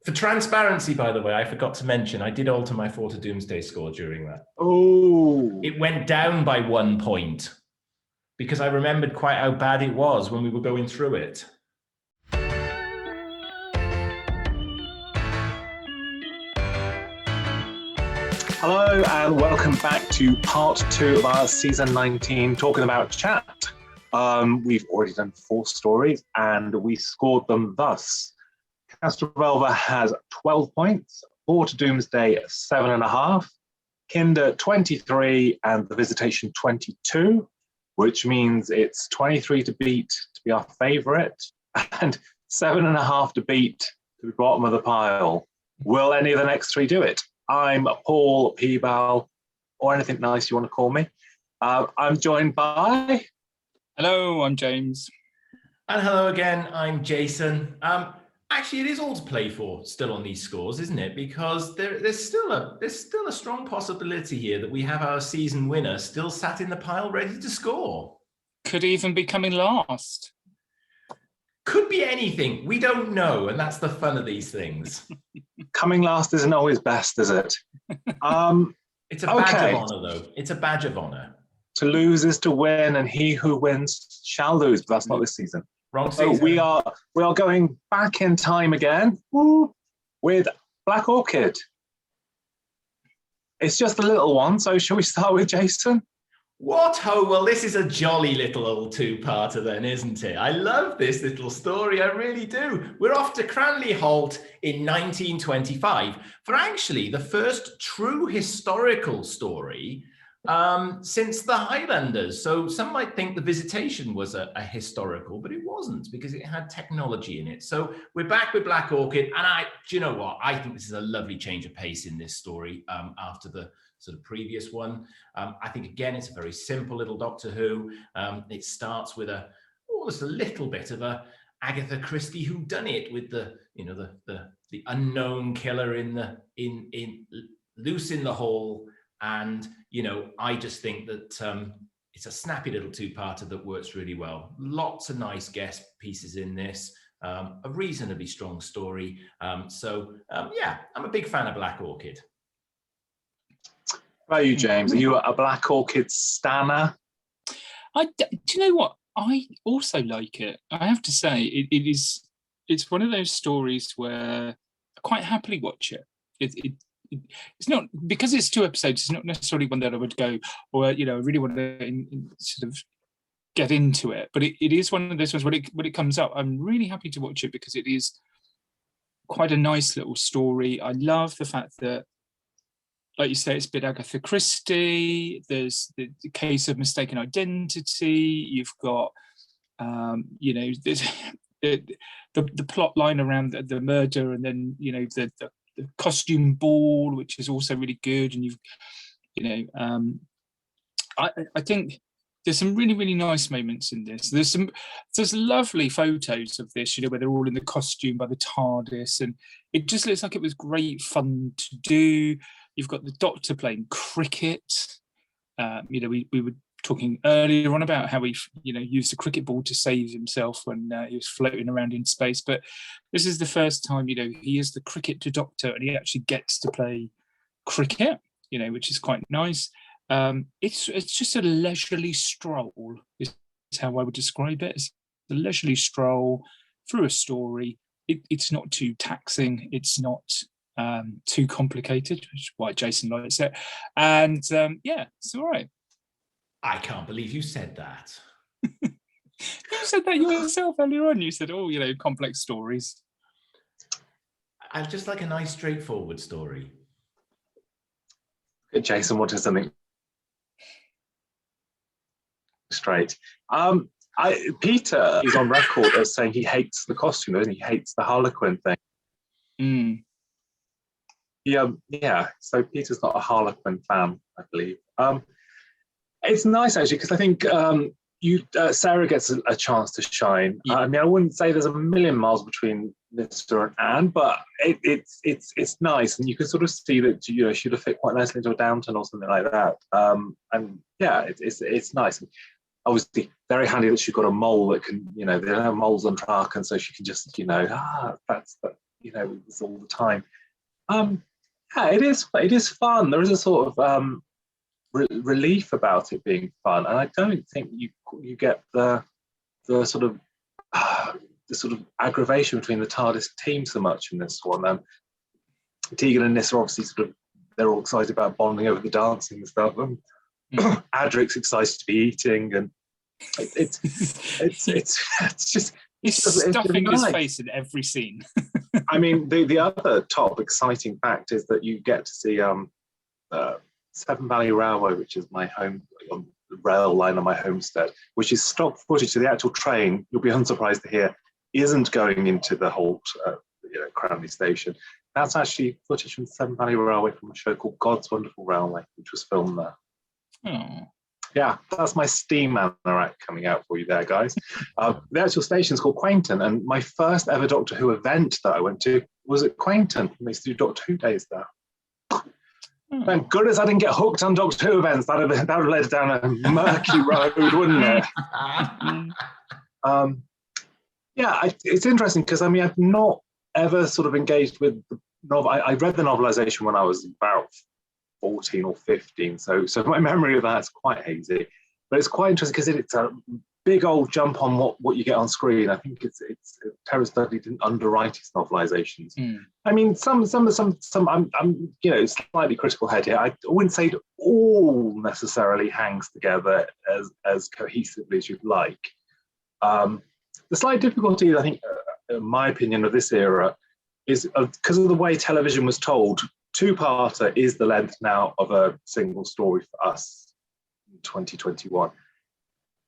For transparency, by the way, I forgot to mention, I did alter my 4 to Doomsday score during that. Oh. It went down by 1 point because I remembered quite how bad it was when we were going through it. Hello and welcome back to part 2 of our season 19 talking about chat. We've already done 4 stories and we scored them thus. Castrovelva has 12 points, 4 to Doomsday 7.5, Kinder 23 and The Visitation 22, which means it's 23 to beat to be our favourite and 7.5 to beat to the bottom of the pile. Will any of the next 3 do it? I'm Paul, P-Bal, or anything nice you want to call me. I'm joined by... Hello, I'm James. And hello again, I'm Jason. Actually, it is all to play for still on these scores, isn't it? Because there's still a strong possibility here that we have our season winner still sat in the pile ready to score. Could even be coming last. Could be anything. We don't know, and that's the fun of these things. Coming last isn't always best, is it? It's a badge of honour, though. It's a badge of honour. To lose is to win, and he who wins shall lose, but that's not this season. Wrong season. So we are going back in time again with Black Orchid. It's just a little one, so shall we start with Jason? What ho, well, this is a jolly little old two-parter then, isn't it? I love this little story, I really do. We're off to Cranley Holt in 1925 for actually the first true historical story since the Highlanders. So some might think The Visitation was a historical, but it wasn't because it had technology in it. So we're back with Black Orchid, and do you know what? I think this is a lovely change of pace in this story after the sort of previous one. I think, again, it's a very simple little Doctor Who. It starts with almost a little bit of a Agatha Christie whodunit with the unknown killer loose in the hall. And, I just think that it's a snappy little two-parter that works really well. Lots of nice guest pieces in this, a reasonably strong story. Yeah, I'm a big fan of Black Orchid. How about you, James? Are you a Black Orchid stanner? Do you know what? I also like it. I have to say, it's one of those stories where I quite happily watch it. It's not, because it's 2 episodes, it's not necessarily one that I would go, or I really want to sort of get into it. But it is one of those ones when it comes up, I'm really happy to watch it because it is quite a nice little story. I love the fact that, like you say, it's a bit Agatha Christie. There's the case of mistaken identity. You've got, there's the plot line around the murder, and then the costume ball, which is also really good. And I think there's some really, really nice moments in this. There's lovely photos of this, where they're all in the costume by the TARDIS, and it just looks like it was great fun to do. You've got the Doctor playing cricket. We were talking earlier on about how he, used the cricket ball to save himself when he was floating around in space. But this is the first time, he is the cricket Doctor, and he actually gets to play cricket, which is quite nice. It's just a leisurely stroll, is how I would describe it. It's a leisurely stroll through a story. It's not too taxing. It's not too complicated, which is why Jason likes it. And it's all right. I can't believe you said that. You said that yourself earlier on. You said, complex stories. I just like a nice, straightforward story. Jason wanted something straight. Peter is on record as saying he hates the costume, and he hates the Harlequin thing. Mm. Yeah. So Peter's not a Harlequin fan, I believe. It's nice actually, because I think Sarah gets a chance to shine. Yeah. I wouldn't say there's a million miles between Mr. and Anne, but it's nice, and you can sort of see that she'd have fit quite nicely into a Downton or something like that. And yeah, it's nice. Obviously, very handy that she's got a mole that can, they don't have moles on track, and so she can just, it's all the time. Yeah, it is fun. There is a sort of relief about it being fun, and I don't think you get the sort of aggravation between the TARDIS team so much in this one. Tegan and Nis are obviously they're all excited about bonding over the dancing and stuff. Adric's excited to be eating, and it's just he's stuffing his face in every scene. I mean, the other top exciting fact is that you get to see Severn Valley Railway, which is my home on the rail line on my homestead, which is stock footage. So the actual train, you'll be unsurprised to hear, isn't going into the Holt, Cranley station. That's actually footage from Severn Valley Railway from a show called God's Wonderful Railway, which was filmed there. Oh. Yeah, that's my steam anorak coming out for you there, guys. The actual station is called Quainton, and my first ever Doctor Who event that I went to was at Quainton. They used to do Doctor Who days there. Thank goodness I didn't get hooked on Doctor Who events. That would have led down a murky road, wouldn't it? It's interesting because I've not ever sort of engaged with the novel. I read the novelization when I was about 14 or 15, so my memory of that's quite hazy, but it's quite interesting because it's a big old jump on what you get on screen. I think it's Terror Study didn't underwrite its novelizations. I mean, some I'm slightly critical head here. I wouldn't say it all necessarily hangs together as cohesively as you'd like. The slight difficulty, I think, in my opinion, of this era is because of the way television was told. Two-parter is the length now of a single story for us in 2021.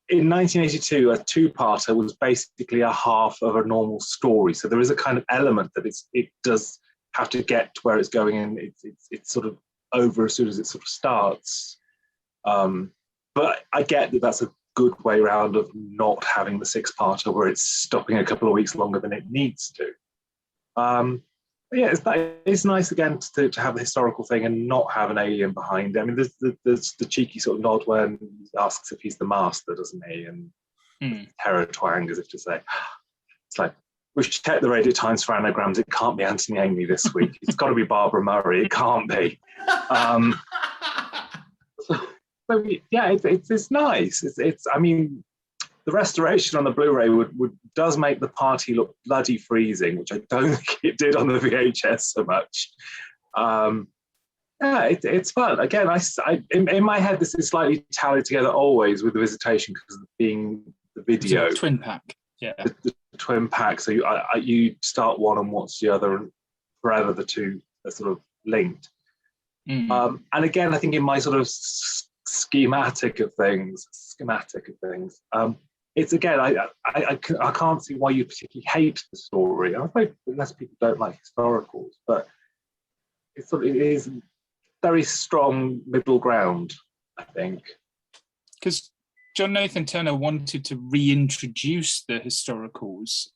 In 1982, a two-parter was basically a half of a normal story. So there is a kind of element that it does have to get to where it's going, and it's sort of over as soon as it sort of starts. But I get that that's a good way round of not having the six-parter where it's stopping a couple of weeks longer than it needs to. Yeah, it's nice again to have the historical thing and not have an alien behind it. I mean, there's the cheeky sort of nod when he asks if he's the master, doesn't he? And terror twang, as if to say, it's like, we should check the Radio Times for anagrams. It can't be Anthony Amy this week. It's got to be Barbara Murray. It can't be. It's nice. I mean, the restoration on the Blu-ray does make the party look bloody freezing, which I don't think it did on the VHS so much. It's fun. Again, in my head, this is slightly tallied together always with the Visitation because of being the video. It's a twin pack, yeah. The twin pack. So you start one and watch the other, and forever the two are sort of linked. And again, I think in my sort of schematic of things, it's again, I can't see why you particularly hate the story. I'm afraid unless people don't like historicals, but it is very strong middle ground, I think. Because John Nathan Turner wanted to reintroduce the historicals,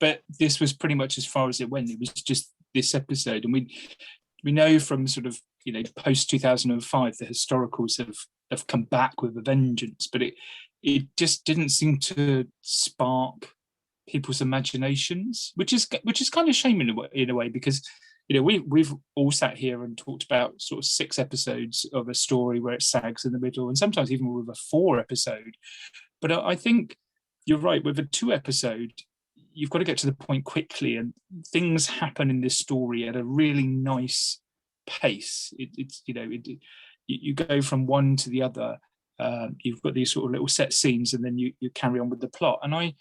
but this was pretty much as far as it went. It was just this episode, and we know from sort of post 2005 the historicals have come back with a vengeance, but it just didn't seem to spark people's imaginations, which is kind of shame in a way, because we've all sat here and talked about sort of 6 episodes of a story where it sags in the middle, and sometimes even with a 4 episode. But I think you're right, with a 2 episode, you've got to get to the point quickly, and things happen in this story at a really nice pace. You go from one to the other. You've got these sort of little set scenes, and then you carry on with the plot. And I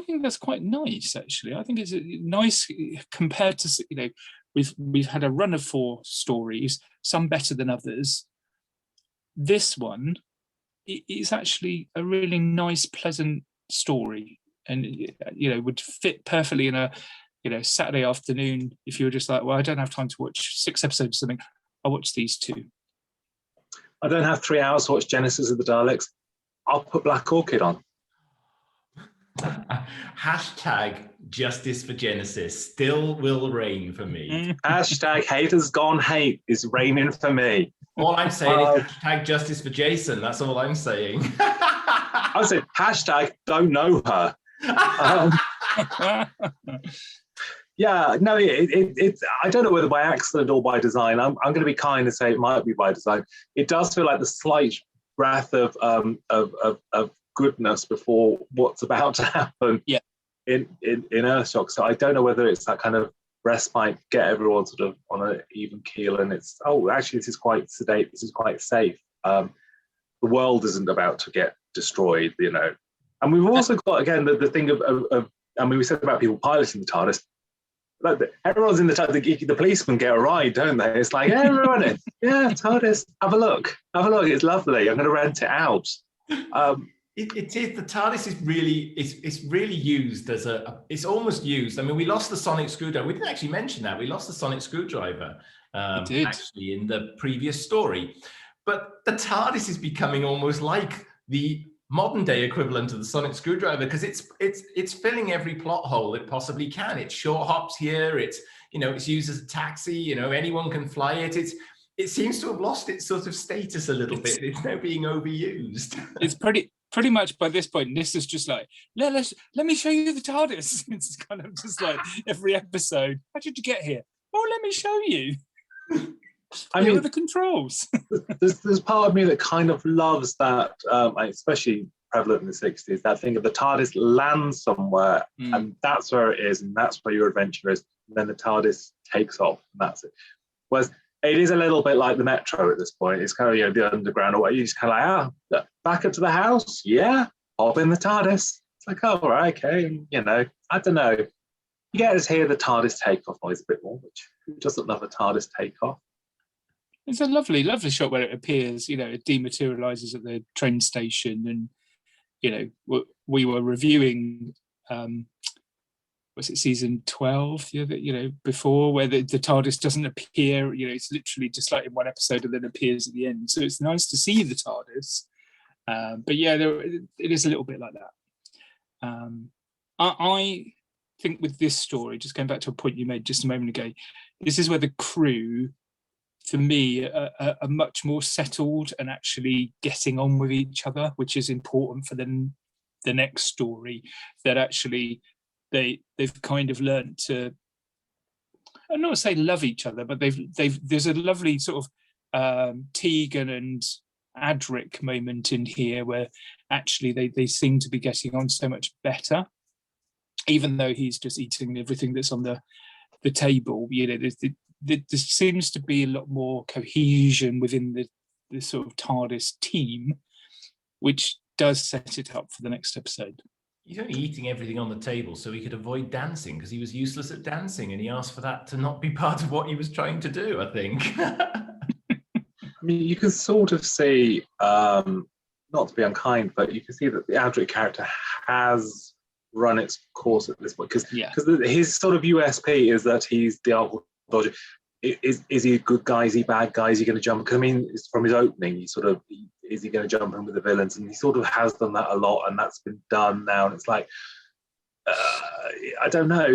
think that's quite nice, actually. I think it's nice compared to we've had a run of 4 stories, some better than others. This one is actually a really nice, pleasant story, and would fit perfectly in a Saturday afternoon if you were just like, well, I don't have time to watch 6 episodes of something. I'll watch these 2. I don't have 3 hours to watch Genesis of the Daleks. I'll put Black Orchid on. Hashtag justice for Genesis still will reign for me. Hashtag haters gone hate is reigning for me. All I'm saying is hashtag justice for Jason. That's all I'm saying. I said hashtag don't know her. Yeah, no, it's. I don't know whether by accident or by design. I'm going to be kind and say it might be by design. It does feel like the slight breath of goodness before what's about to happen. Yeah. In Earthshock. So I don't know whether it's that kind of respite, get everyone sort of on an even keel, and it's actually this is quite sedate. This is quite safe. The world isn't about to get destroyed, you know. And we've also got again the thing of I mean, we said about people piloting the TARDIS. Like everyone's in the TARDIS. The policemen get a ride, don't they? It's like, hey, everyone in, yeah, TARDIS, have a look. It's lovely. I'm going to rent it out. It is, the TARDIS is really it's really used as it's almost used. I mean, we lost the sonic screwdriver. We didn't actually mention that. We lost the sonic screwdriver actually in the previous story. But the TARDIS is becoming almost like the modern day equivalent of the sonic screwdriver, because it's filling every plot hole it possibly can. It short hops here, it's used as a taxi, anyone can fly it. It seems to have lost its sort of status a little bit. It's now being overused. It's pretty much by this point, this is just like, let me show you the TARDIS. It's kind of just like every episode. How did you get here? Oh, let me show you. I mean, the controls. there's part of me that kind of loves that, especially prevalent in the 60s, that thing of the TARDIS lands somewhere and that's where it is and that's where your adventure is. And then the TARDIS takes off and that's it. Whereas it is a little bit like the Metro at this point. It's kind of, the underground or what. You just kind of like, back up to the house. Yeah, hop in the TARDIS. It's like, oh, right, okay. And, I don't know. You get to hear the TARDIS takeoff noise a bit more, which who doesn't love a TARDIS takeoff? It's a lovely, lovely shot where it appears, it dematerializes at the train station. And, we were reviewing, was it season 12, before, where the TARDIS doesn't appear, it's literally just like in one episode and then appears at the end. So it's nice to see the TARDIS. But yeah, it is a little bit like that. I think with this story, just going back to a point you made just a moment ago, this is where the crew, for me, are much more settled and actually getting on with each other, which is important for the next story, that actually they've kind of learned to, I'm not say love each other, but there's a lovely sort of Tegan and Adric moment in here where actually they seem to be getting on so much better, even though he's just eating everything that's on the table. There seems to be a lot more cohesion within the sort of TARDIS team, which does set it up for the next episode. He's only eating everything on the table so he could avoid dancing, because he was useless at dancing, and he asked for that to not be part of what he was trying to do, I think. I mean, you can sort of see, not to be unkind, but you can see that the Adric character has run its course at this point, because his sort of USP is that he's the Uncle Dodger. Is he a good guy? Is he a bad guy? Is he going to jump? Because I mean, it's from his opening, is he going to jump in with the villains? And he sort of has done that a lot, and that's been done now. And it's like, I don't know.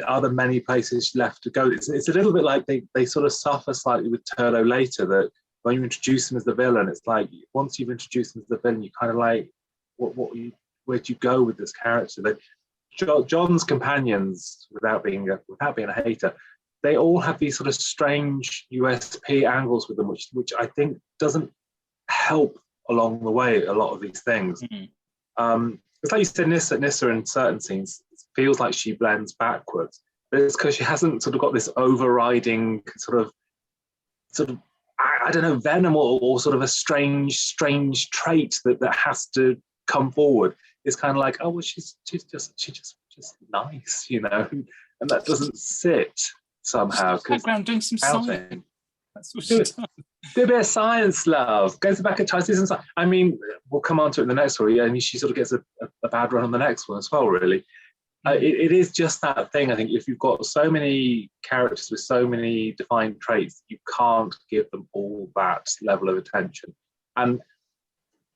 Are there many places left to go? It's a little bit like they sort of suffer slightly with Turlo later, that when you introduce him as the villain, it's like once you've introduced him as the villain, you kind of like, where do you go with this character? John's companions, without being a hater, they all have these sort of strange USP angles with them, which I think doesn't help along the way a lot of these things. Mm-hmm. It's like you said, Nyssa in certain scenes, it feels like she blends backwards, but it's because she hasn't sort of got this overriding sort of I don't know, venom or sort of a strange trait that has to come forward. It's kind of like, oh well, she's just nice, and that doesn't sit somehow. Background doing some science. That's what she does. Do a bit of science, love. Goes back at times. I mean, we'll come on to it in the next story, and she sort of gets a bad run on the next one as well, really. It is just that thing, I think, if you've got so many characters with so many defined traits, you can't give them all that level of attention. And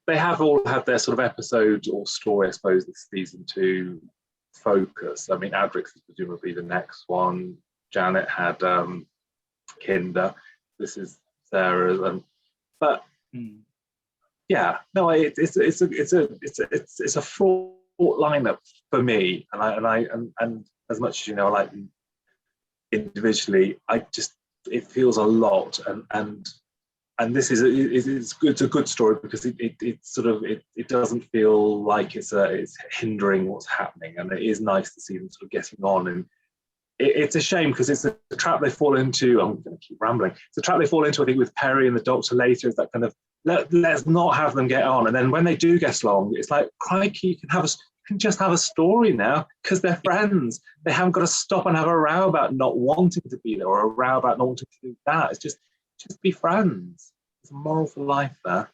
they have all had their sort of episode or story, I suppose, this season to focus. I mean, Adric's is presumably the next one. Janet had Kinder. This is Sarah's, but yeah, no, it's a fraught lineup for me, and as much as I like individually, it feels a lot, and this is it's a good story because it doesn't feel like it's hindering what's happening, and it is nice to see them sort of getting on. And it's a shame because it's a trap they fall into. I'm going to keep rambling. It's a trap they fall into, I think, with Perry and the Doctor later. Is that kind of let's not have them get on, and then when they do get along, it's like, crikey, you can just have a story now because they're friends. They haven't got to stop and have a row about not wanting to be there, or a row about not wanting to do that. It's just be friends. There's a moral for life there.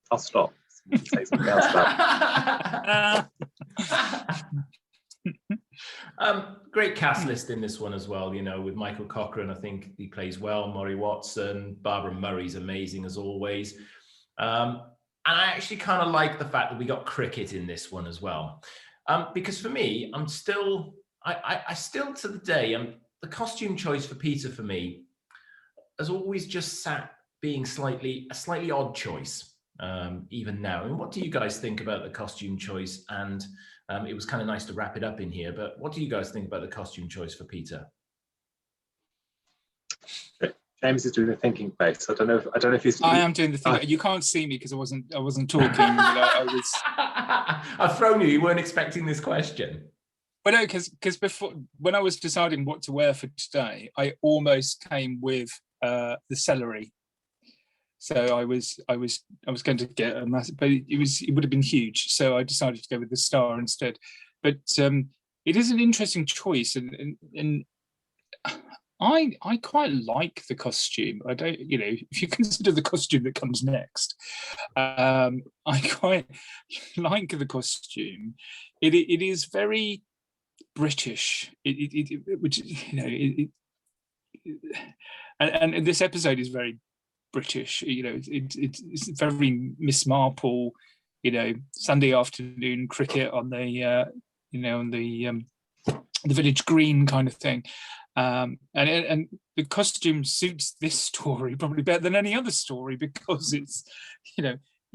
I'll stop. Say something else about great cast list in this one as well, with Michael Cochrane. I think he plays well. Maury Watson, Barbara Murray's amazing as always. And I actually kind of like the fact that we got cricket in this one as well. Because for me, I still to the day, the costume choice for Peter for me has always just sat being a slightly odd choice, even now. And what do you guys think about the costume choice? And it was kind of nice to wrap it up in here, but what do you guys think about the costume choice for Peter? James is doing the thinking face. I don't know if he's. I am doing the thinking. You can't see me because I wasn't talking. But I was. I've thrown you. You weren't expecting this question. Well, no, because before, when I was deciding what to wear for today, I almost came with the celery. So I was going to get a massive, but it would have been huge. So I decided to go with the star instead. But it is an interesting choice, and I quite like the costume. I don't, if you consider the costume that comes next, I quite like the costume. It is very British. And this episode is very British. It's very Miss Marple. Sunday afternoon cricket on the on the village green kind of thing. And the costume suits this story probably better than any other story because it's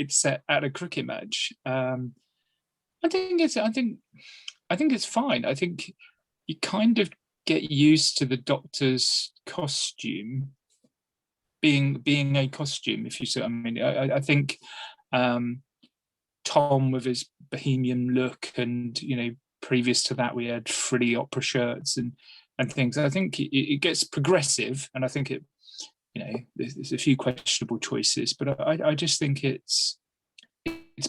set at a cricket match. I think it's fine. I think you kind of get used to the Doctor's costume being a costume, if you see what I mean. I think Tom with his bohemian look, and previous to that we had frilly opera shirts and things. I think it gets progressive, and I think there's a few questionable choices, but I just think it's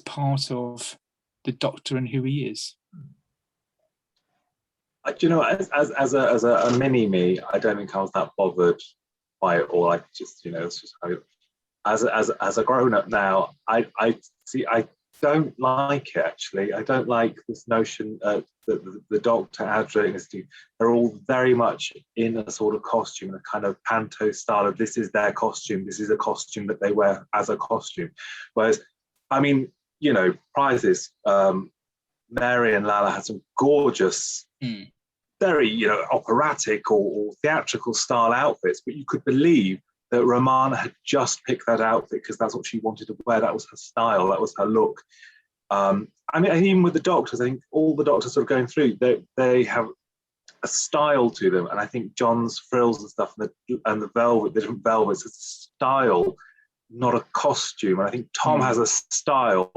part of the Doctor and who he is. As a mini me, I don't think I was that bothered by it all. I just it's just as a grown up now, I don't like it actually. I don't like this notion that the Doctor, Adric, they're all very much in a sort of costume, a kind of panto style of this is their costume, this is a costume that they wear as a costume. Whereas, prizes, Mary and Lala had some gorgeous, very operatic or theatrical style outfits, but you could believe that Romana had just picked that outfit because that's what she wanted to wear. That was her style. That was her look. Even with the Doctors, I think all the Doctors sort of going through, they have a style to them, and I think John's frills and stuff, and the velvet, the different velvets, it's a style, not a costume. And I think Tom has a style,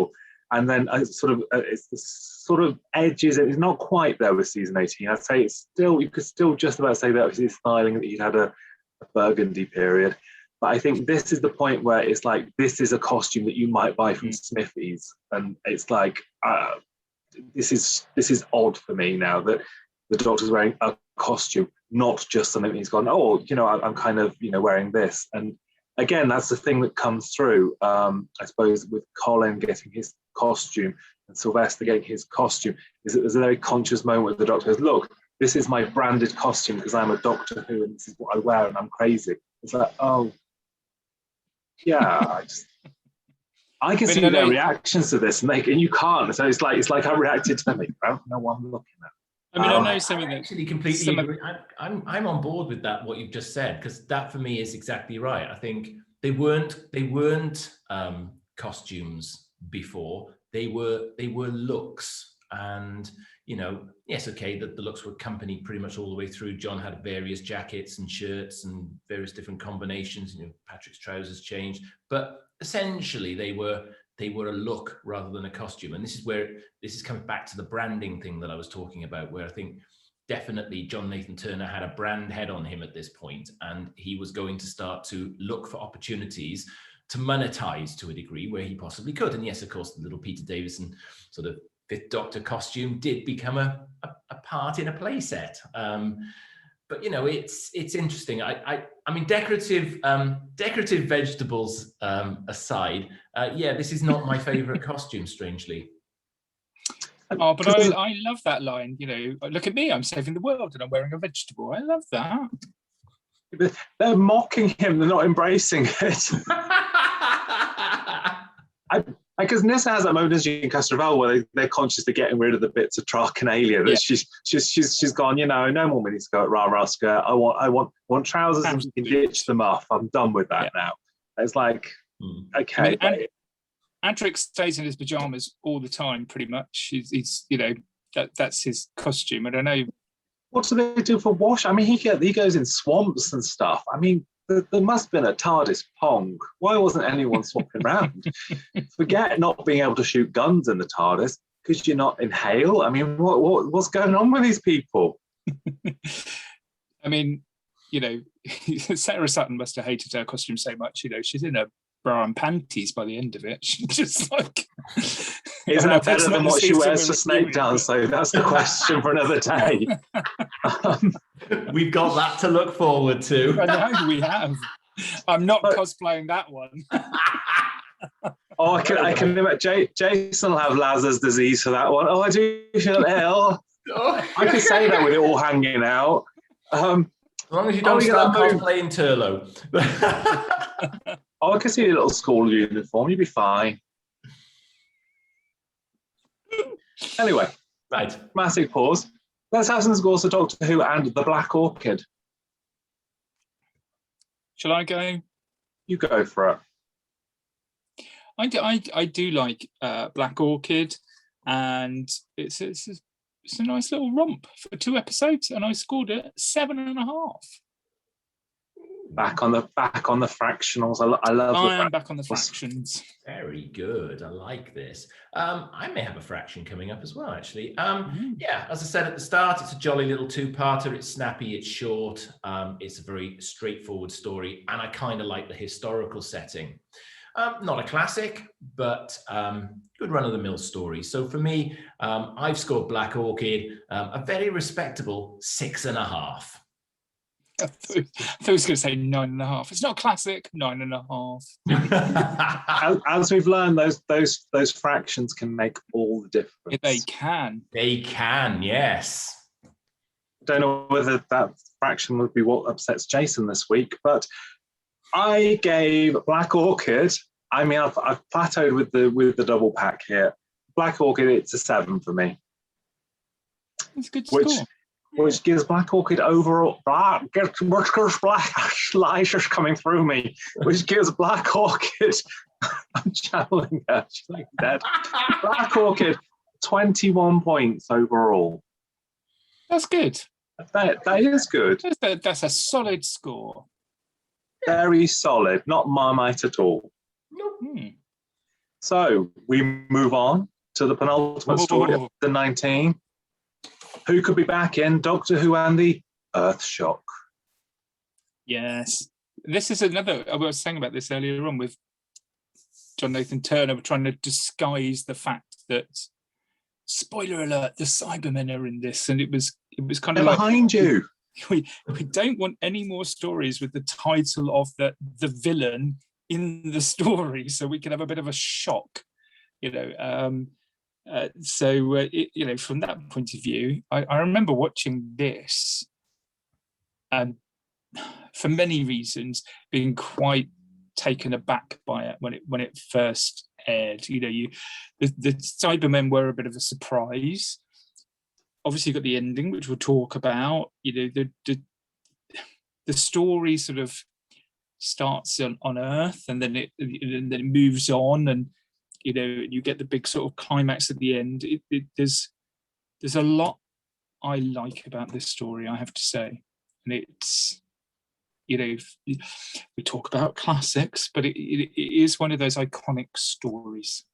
and then it's the sort of edges. It's not quite there with season 18. I'd say it's still, you could still just about say that was his styling, that he'd had a burgundy period. But I think this is the point where it's like, this is a costume that you might buy from Smithy's, and it's like this is odd for me now that the Doctor's wearing a costume, not just something he's gone, I'm kind of wearing this. And again, that's the thing that comes through, I suppose, with Colin getting his costume and Sylvester getting his costume, is that there's a very conscious moment where the Doctor goes, look, this is my branded costume because I'm a Doctor Who and this is what I wear and I'm crazy. It's like, oh, yeah, I can see their reactions to this, and you can't. So it's like I reacted to them. I don't know what I'm looking at. I know something that actually completely agree. I'm on board with that, what you've just said, because that for me is exactly right. I think they weren't costumes before. They were looks. And, you know, yes, okay, the looks were company pretty much all the way through. John had various jackets and shirts and various different combinations. You know, Patrick's trousers changed, but essentially they were a look rather than a costume. And this is coming back to the branding thing that I was talking about, where I think definitely John Nathan Turner had a brand head on him at this point, and he was going to start to look for opportunities to monetize to a degree where he possibly could. And yes, of course, the little Peter Davison sort of Fifth Doctor costume did become a part in a play set. But you know, it's interesting. I mean, decorative vegetables aside, yeah, this is not my favorite costume, strangely. Oh, but I love that line. You know, look at me, I'm saving the world, and I'm wearing a vegetable. I love that. They're mocking him. They're not embracing it. Because Nissa has that moment, as in Castrovel, where they're consciously getting rid of the bits of Trachanalia. That she's gone, you know, no more miniskirt, rah skirt. I want trousers and you can ditch them off. I'm done with that now. It's like, okay. I mean, Adric stays in his pajamas all the time, pretty much. He's you know, that's his costume. I don't know. What do they do for wash? I mean, he goes in swamps and stuff. I mean, there must have been a TARDIS pong. Why wasn't anyone swapping around? Forget not being able to shoot guns in the TARDIS. Could you not inhale? I mean, what's going on with these people? I mean, you know, Sarah Sutton must have hated her costume so much. You know, she's in a bra and panties by the end of it. She's just like... Isn't that better than what she wears for Snake Dance, though? That's the question for another day. We've got that to look forward to. I know we have. I'm not cosplaying that one. Oh, I can imagine. Jason will have Lazar's disease for that one. Oh, I do feel ill. I can say that with it all hanging out. As long as you don't start cosplaying Turlo. Oh, I can see a little school uniform. You'd be fine. Anyway, right. Massive pause. Let's have some scores for Doctor Who and the Black Orchid. Shall I go? You go for it. I do like Black Orchid, and it's a nice little romp for 2 episodes, and I scored it 7.5. Back on the fractionals. I love. I am back on the fractions. Very good. I like this. I may have a fraction coming up as well, actually. Yeah, as I said at the start, it's a jolly little 2-parter. It's snappy. It's short. It's a very straightforward story, and I kind of like the historical setting. Not a classic, but good run-of-the-mill story. So for me, I've scored Black Orchid a very respectable 6.5. I thought I was going to say 9.5. It's not classic. 9.5. As we've learned, those fractions can make all the difference. They can. They can. Yes. I don't know whether that fraction would be what upsets Jason this week, but I gave Black Orchid. I mean, I've plateaued with the double pack here. Black Orchid, it's a 7 for me. That's a good score. Which gives Black Orchid overall black slicers coming through me, which gives Black Orchid. I'm channeling her. She's like dead. Black Orchid 21 points overall. That's good. That is good. That's a solid score. Very solid. Not Marmite at all. So we move on to the penultimate story of the 19. Who could be back in Doctor Who and the Earthshock? Yes. This is another, I was saying about this earlier on with John Nathan Turner trying to disguise the fact that, spoiler alert, the Cybermen are in this. And it was kind of They're like, behind you. We don't want any more stories with the title of the villain in the story, so we can have a bit of a shock, you know. You know, from that point of view, I remember watching this, and for many reasons, being quite taken aback by it when it first aired. You know, the Cybermen were a bit of a surprise. Obviously, you got the ending, which we'll talk about. You know, the story sort of starts on Earth, and then it moves on, and you know, you get the big sort of climax at the end. There's there's a lot I like about this story, I have to say. And it's, you know, we talk about classics, but it is one of those iconic stories.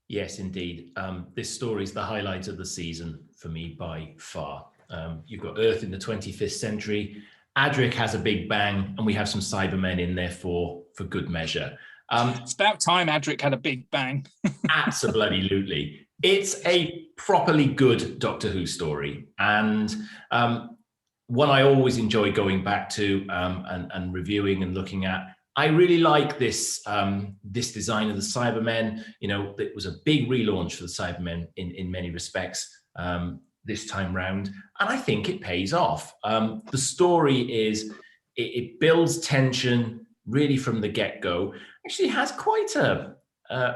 Yes, indeed. This story is the highlight of the season for me by far. You've got Earth in the 25th century. Adric has a big bang, and we have some Cybermen in there for good measure. It's about time Adric had a big bang. Absolutely. It's a properly good Doctor Who story, and one I always enjoy going back to and reviewing and looking at. I really like this this design of the Cybermen. You know, it was a big relaunch for the Cybermen in many respects this time round, and I think it pays off. The story is it builds tension really from the get-go. Actually has quite a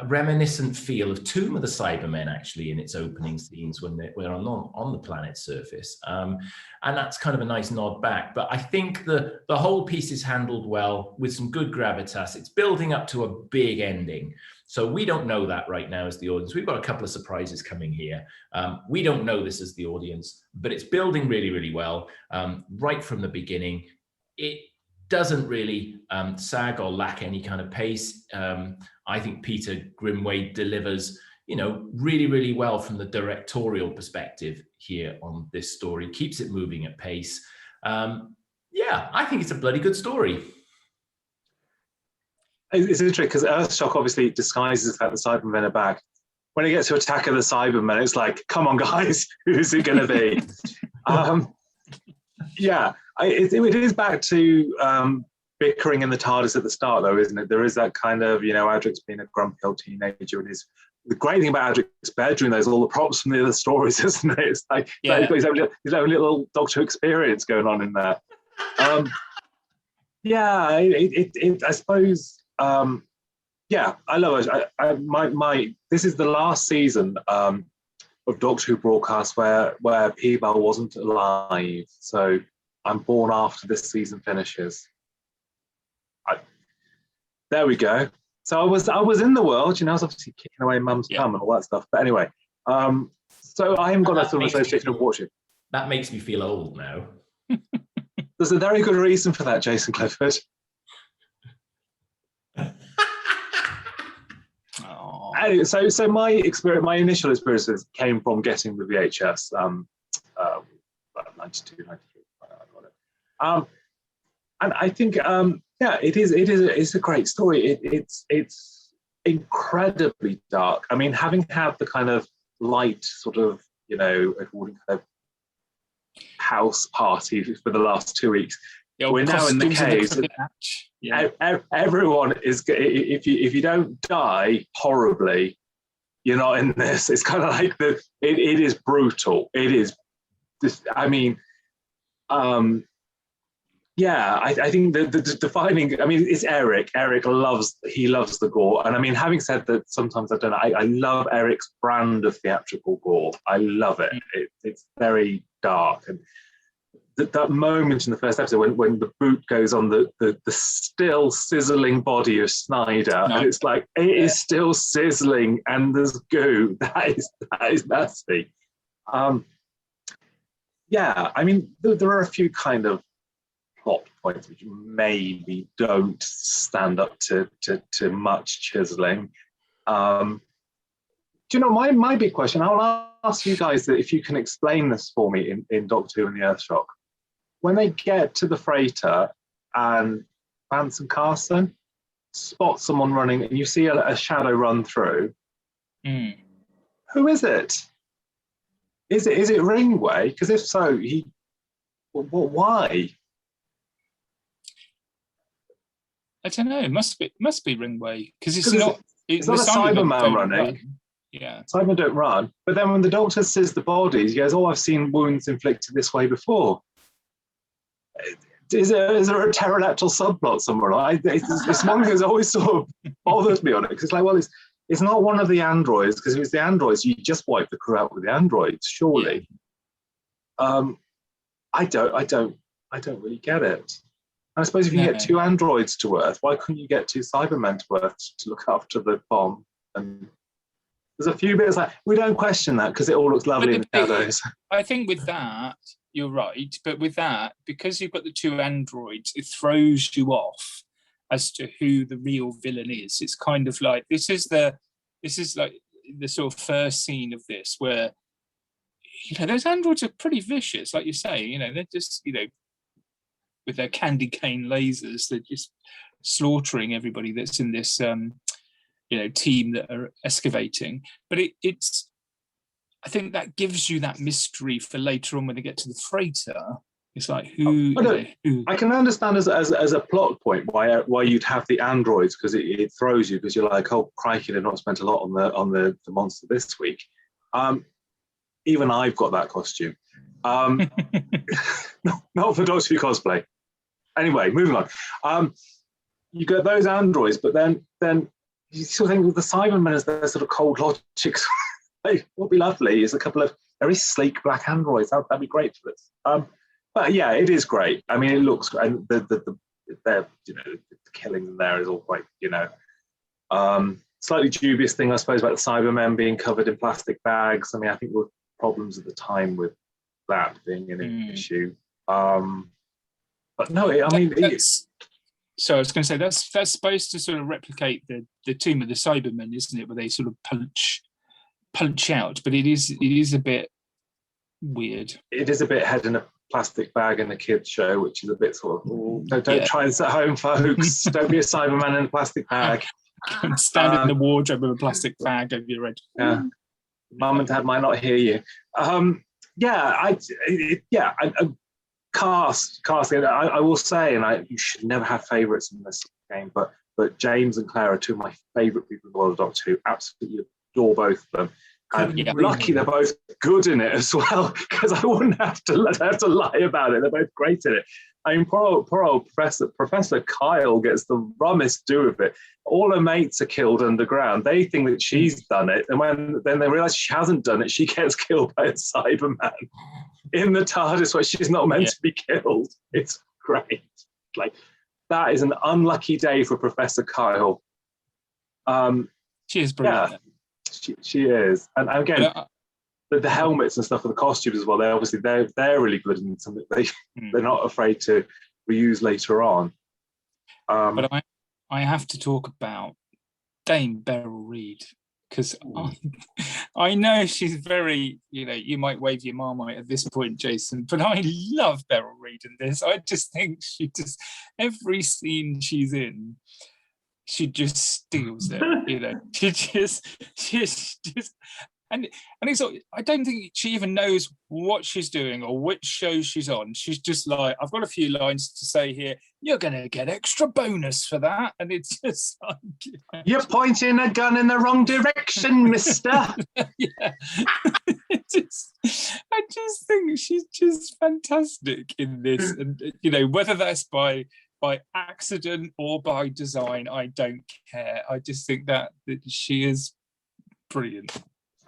reminiscent feel of Tomb of the Cybermen, actually, in its opening scenes when we're on the planet's surface. And that's kind of a nice nod back. But I think the whole piece is handled well with some good gravitas. It's building up to a big ending. So we don't know that right now as the audience. We've got a couple of surprises coming here. We don't know this as the audience, but it's building really, really well right from the beginning. It doesn't really sag or lack any kind of pace. I think Peter Grimwade delivers, you know, really, really well from the directorial perspective here on this story, keeps it moving at pace. Yeah, I think it's a bloody good story. It's interesting because Earthshock obviously disguises the fact that Cybermen are back. When it gets to Attack of the Cybermen, it's like, come on, guys, who's it going to be? Yeah, it is back to bickering in the TARDIS at the start, though, isn't it? There is that kind of, you know, Adric's being a grumpy old teenager, and the great thing about Adric's bedroom, there's all the props from the other stories, isn't it? It's like, yeah, he's got his own little Doctor Who experience going on in there. Yeah, I suppose. Yeah, I love it. This is the last season of Doctor Who broadcast where P-Bal wasn't alive, so I'm born after this season finishes. There we go. So I was in the world, you know, I was obviously kicking away Mum's bum and all that stuff. But anyway, so I haven't got a sort of association of watching. That makes me feel old now. There's a very good reason for that, Jason Clifford. Anyway, so my initial experiences came from getting the VHS, 92, 93, I got it. And I think, yeah, it's a great story. It's incredibly dark. I mean, having had the kind of light sort of, you know, kind of house party for the last 2 weeks. We're now in the caves. Yeah. Everyone is. If you don't die horribly, you're not in this. It's kind of like it is brutal. It is. I mean, yeah. I think the defining. I mean, it's Eric. Eric loves the gore, and I mean, having said that, sometimes I don't know. I love Eric's brand of theatrical gore. I love it. It's very dark and. That moment in the first episode when the boot goes on the still sizzling body of Snyder, and it's like it is still sizzling and there's goo. That is nasty. Yeah, I mean there are a few kind of plot points which maybe don't stand up to much chiseling. Do you know my big question? I'll ask you guys that if you can explain this for me in Doctor Who and the Earthshock. When they get to the freighter and Vance and Carson spot someone running and you see a shadow run through, who is it? Is it Ringway? Because if so, why? I don't know. It must be Ringway because it's not a Cyberman running. Run. Yeah, Cybermen don't run. But then when the Doctor sees the bodies, he goes, "Oh, I've seen wounds inflicted this way before." Is there a pterodactyl subplot somewhere? It's one that has always sort of bothered me on it because it's like, well, it's not one of the androids because if it's the androids, you just wipe the crew out with the androids, surely. Yeah. I don't really get it. And I suppose if you get 2 androids to Earth, why couldn't you get 2 Cybermen to Earth to look after the bomb? And There's a few bits like we don't question that because it all looks lovely in the shadows. I think with that, you're right. But with that, because you've got the two androids, it throws you off as to who the real villain is. It's kind of like this is like the sort of first scene of this where those androids are pretty vicious, like you say. They're just with their candy cane lasers, they're just slaughtering everybody that's in this team that are excavating. But it's I think that gives you that mystery for later on when they get to the freighter. It's like who. I can understand as a plot point why you'd have the androids, because it throws you, because you're like, oh crikey, they've not spent a lot on the monster this week. Even I've got that costume. Not for Doctor Who cosplay. Anyway, moving on. You get those androids, but then you sort of think of the Cybermen as their sort of cold logic. What would be lovely is a couple of very sleek black androids. That'd be great for this. But yeah, it is great. I mean, it looks great. And the killing them there is all quite, slightly dubious thing, I suppose, about the Cybermen being covered in plastic bags. I mean, I think there were problems at the time with that being an issue. But no, so I was going to say that's supposed to sort of replicate the tomb of the Cybermen, isn't it? Where they sort of punch out, but it is a bit weird. It is a bit head in a plastic bag in a kids show, which is a bit sort of don't try this at home, folks. Don't be a Cyberman in a plastic bag. Stand in the wardrobe with a plastic bag over your head. Yeah, Mum and Dad might not hear you. Casting. I will say, and you should never have favourites in this game, but James and Claire are two of my favourite people in the world of Doctor Who. Absolutely adore both of them. And lucky they're both good in it as well, because I wouldn't have to lie about it. They're both great in it. I mean, poor old Professor Kyle gets the rummest do of it. All her mates are killed underground. They think that she's done it, and when then they realise she hasn't done it, she gets killed by a Cyberman in the TARDIS where she's not meant to be killed. It's great. Like, that is an unlucky day for Professor Kyle. She is brilliant. Yeah. She is, and again, the helmets and stuff for the costumes as well. They're really good and something they're not afraid to reuse later on. But I have to talk about Dame Beryl Reid, because I know she's very, you might wave your marmite at this point, Jason, but I love Beryl Reid in this. I just think every scene she's in, she just steals it, She just and it's like, I don't think she even knows what she's doing or which show she's on. She's just like, I've got a few lines to say here. You're gonna get extra bonus for that, and it's just like, you're pointing a gun in the wrong direction, mister. Yeah. I just think she's just fantastic in this, and whether that's by accident or by design, I don't care. I just think that she is brilliant.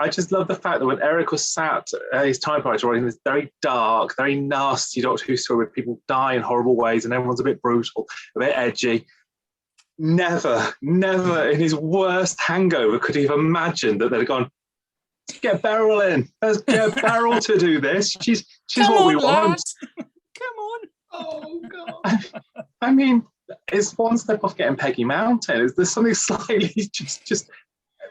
I just love the fact that when Eric was sat at his typewriter writing this very dark, very nasty Doctor Who story where people die in horrible ways and everyone's a bit brutal, a bit edgy, never in his worst hangover could he have imagined that they'd have gone, get Beryl in. Let's get Beryl to do this. She's what we want. Come on. Oh, God. I mean, it's one step off getting Peggy Mountain. There's something slightly just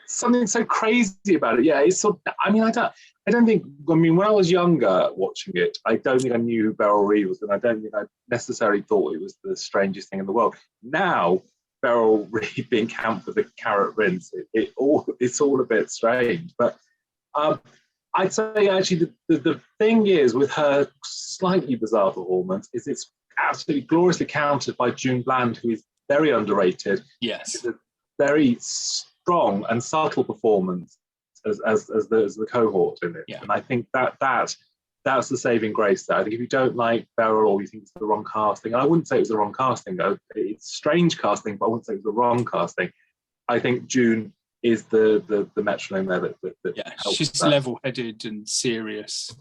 something so crazy about it. Yeah, it's sort of, I don't think, when I was younger watching it, I don't think I knew who Beryl Reid was, and I don't think I necessarily thought it was the strangest thing in the world. Now, Beryl Reid being camped with the carrot rinse, it's all a bit strange. But I'd say actually the thing is with her slightly bizarre performance is it's absolutely gloriously countered by June Bland, who is very underrated. Yes. It's a very strong and subtle performance as the cohort in it. Yeah. And I think that's the saving grace there. I think if you don't like Beryl or you think it's the wrong casting, and I wouldn't say it was the wrong casting, though. It's strange casting, but I wouldn't say it was the wrong casting. I think June is the metronome there that helps. She's level-headed and serious.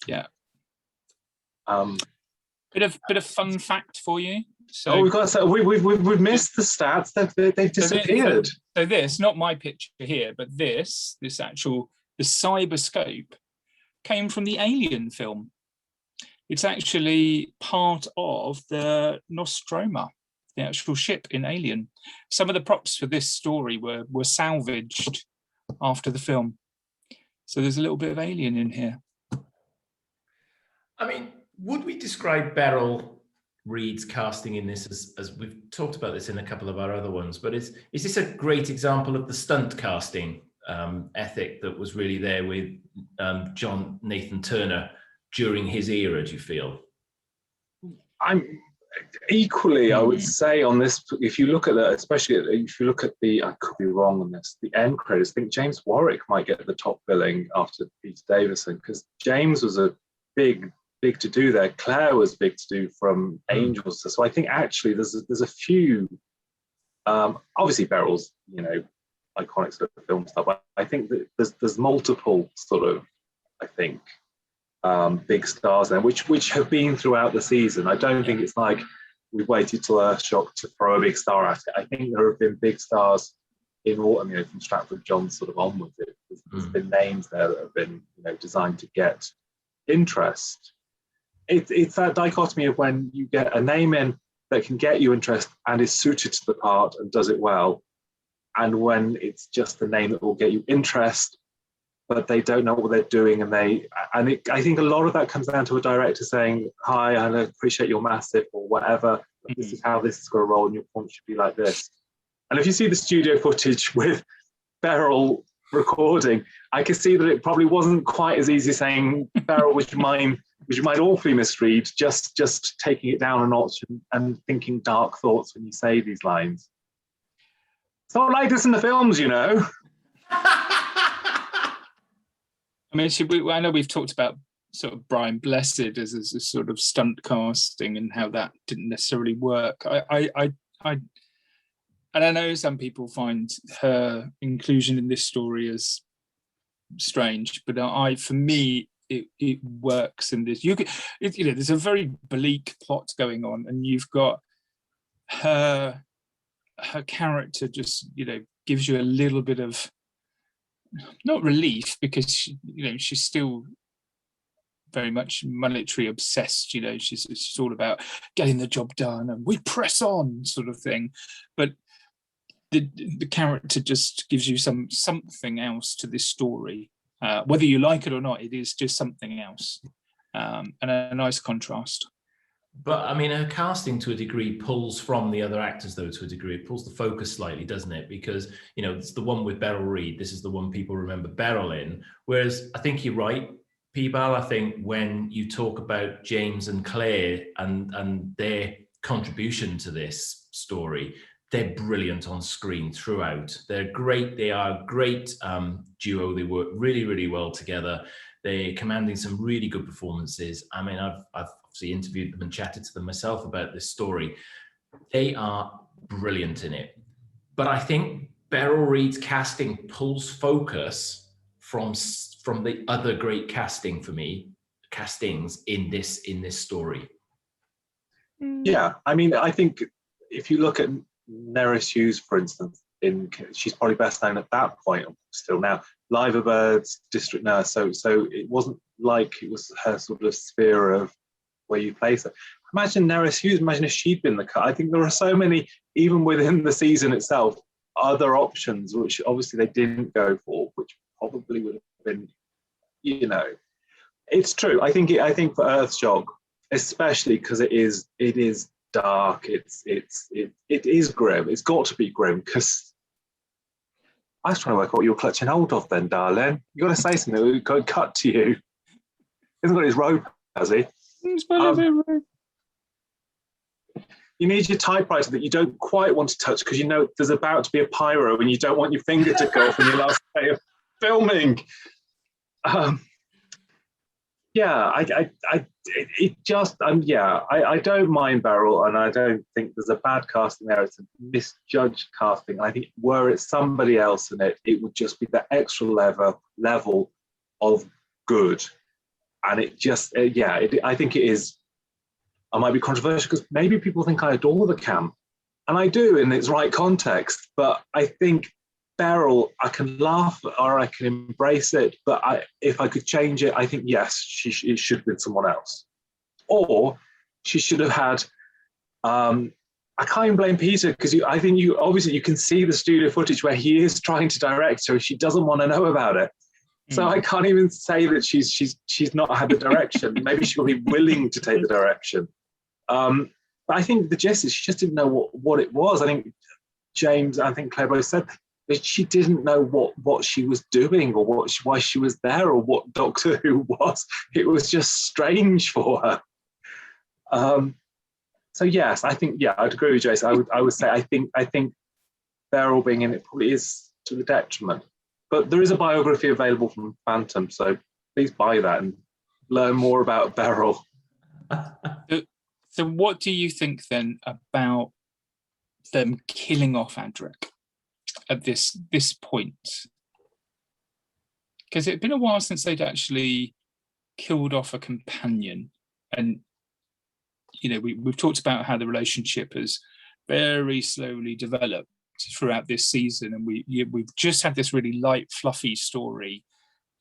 Yeah. Bit of fun fact for you. So we've missed the stats. They've disappeared. So this, not my picture here, but this actual the cyberscope came from the Alien film. It's actually part of the Nostromo, the actual ship in Alien. Some of the props for this story were salvaged after the film. So there's a little bit of Alien in here. I mean, would we describe Beryl Reid's casting in this as we've talked about this in a couple of our other ones, but is this a great example of the stunt casting ethic that was really there with John Nathan Turner during his era, do you feel? I'm equally, I would say on this, if you look at that, especially if you look at I could be wrong on this, the end credits, I think James Warwick might get the top billing after Peter Davison, because James was a big to do there. Claire was big to do from Angels. So I think actually there's a few, obviously Beryl's, iconic sort of film stuff, but I think that there's multiple sort of, I think, big stars there, which have been throughout the season. I don't think it's like we waited till Earthshock to throw a big star at it. I think there have been big stars in autumn, from Stratford John sort of onwards. There's been names there that have been, designed to get interest. It's that dichotomy of when you get a name in that can get you interest and is suited to the part and does it well, and when it's just the name that will get you interest, but they don't know what they're doing, I think a lot of that comes down to a director saying, "Hi, I appreciate your massive," or whatever. But this is how this is going to roll, and your point should be like this. And if you see the studio footage with Beryl recording, I can see that it probably wasn't quite as easy saying, "Beryl, would you mind awfully misread, just taking it down a notch and thinking dark thoughts when you say these lines." It's not like this in the films, I mean, I know we've talked about sort of Brian Blessed as a sort of stunt casting and how that didn't necessarily work. And I know some people find her inclusion in this story as strange, but for me, it works in this. There's a very bleak plot going on, and you've got her character just, gives you a little bit of, not relief, because she's still very much military obsessed. She's all about getting the job done and we press on sort of thing. But the character just gives you something else to this story. Whether you like it or not, it is just something else, and a nice contrast. But I mean, her casting to a degree pulls from the other actors, though, to a degree. It pulls the focus slightly, doesn't it? Because, it's the one with Beryl Reid. This is the one people remember Beryl in. Whereas I think you're right, P-Bal. I think when you talk about James and Claire and their contribution to this story, they're brilliant on screen throughout. They're great. They are a great duo. They work really, really well together. They're commanding some really good performances. I mean, I've obviously interviewed them and chatted to them myself about this story. They are brilliant in it. But I think Beryl Reid's casting pulls focus from the other great castings in this story. Yeah, I mean, I think if you look at Nerys Hughes, for instance, she's probably best known at that point, still now, Liverbirds, District Nurse. So it wasn't like it was her sort of sphere of where you place her. Imagine Nerys Hughes, imagine if she'd been the cut. I think there are so many, even within the season itself, other options, which obviously they didn't go for, which probably would have been, it's true. I think for Earthshock, especially because it is dark, it is grim. It's got to be grim, because I was trying to work out what you're clutching hold of then, darling. You got to say something. We've got to cut to you. He hasn't got his rope, has he? You need your typewriter that you don't quite want to touch, because there's about to be a pyro and you don't want your finger to go off in your last day of filming. I don't mind Beryl, and I don't think there's a bad casting there. It's a misjudged casting. I think were it somebody else in it, it would just be the extra level of good. And it just, I think it is I might be controversial because maybe people think I adore the camp, and I do in its right context. But I think Beryl, I can laugh or I can embrace it, but if I could change it, I think yes, it should have been someone else, or she should have had. I can't even blame Peter because I think you can see the studio footage where he is trying to direct her. She doesn't want to know about it. So I can't even say that she's not had the direction. Maybe she'll be willing to take the direction. But I think the gist is she just didn't know what it was. I think Claire both said that she didn't know what she was doing or why she was there or what Doctor Who was. It was just strange for her. So yes, I think I'd agree with Jason. I would say I think Beryl being in it probably is to the detriment. But there is a biography available from Phantom, so please buy that and learn more about Beryl. So what do you think then about them killing off Adric at this point? Because it'd been a while since they'd actually killed off a companion, and we've talked about how the relationship has very slowly developed throughout this season, and we've just had this really light, fluffy story.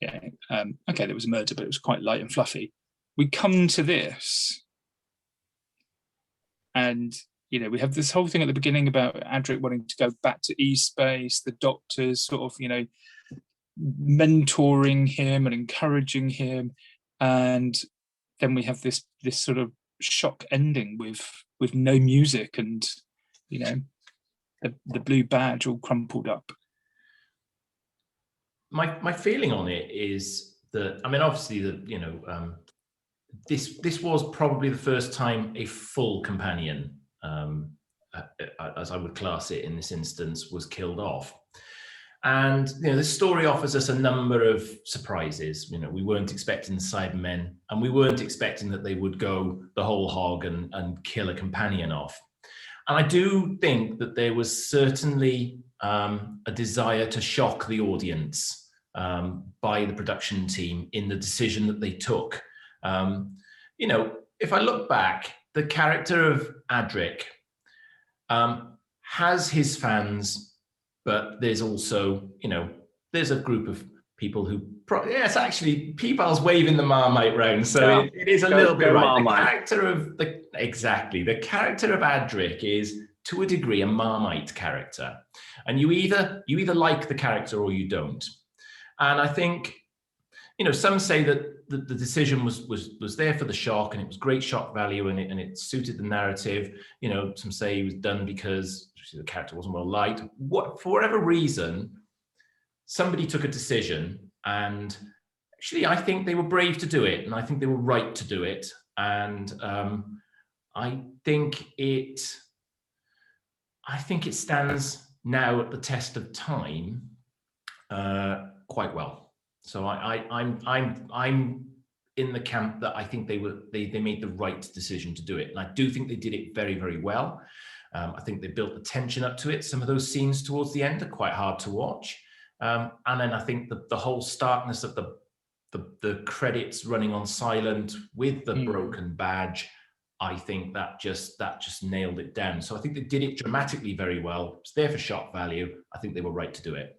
Okay, there was a murder, but it was quite light and fluffy. We come to this, and we have this whole thing at the beginning about Adric wanting to go back to E-space, the Doctor's sort of mentoring him and encouraging him, and then we have this sort of shock ending with no music and the blue badge all crumpled up. My feeling on it is that, I mean, obviously this was probably the first time a full companion, as I would class it in this instance, was killed off. And the story offers us a number of surprises. We weren't expecting the Cybermen, and we weren't expecting that they would go the whole hog and kill a companion off. And I do think that there was certainly a desire to shock the audience by the production team in the decision that they took. If I look back, the character of Adric has his fans, but there's also, there's a group of people who, yes, actually, P-Bal's waving the Marmite round, so it is a little bit right. Marmite. The character of Adric is, to a degree, a Marmite character, and you either like the character or you don't. And I think, some say that the decision was there for the shock, and it was great shock value, and it suited the narrative. Some say it was done because the character wasn't well liked. For whatever reason, somebody took a decision, and actually I think they were brave to do it, and I think they were right to do it. And I think it stands now at the test of time quite well. So I'm in the camp that I think they made the right decision to do it, and I do think they did it very, very well. I think they built the tension up to it. Some of those scenes towards the end are quite hard to watch, and then I think the whole starkness of the credits running on silent with the broken badge, I think that just nailed it down. So I think they did it dramatically very well. It's there for shock value. I think they were right to do it.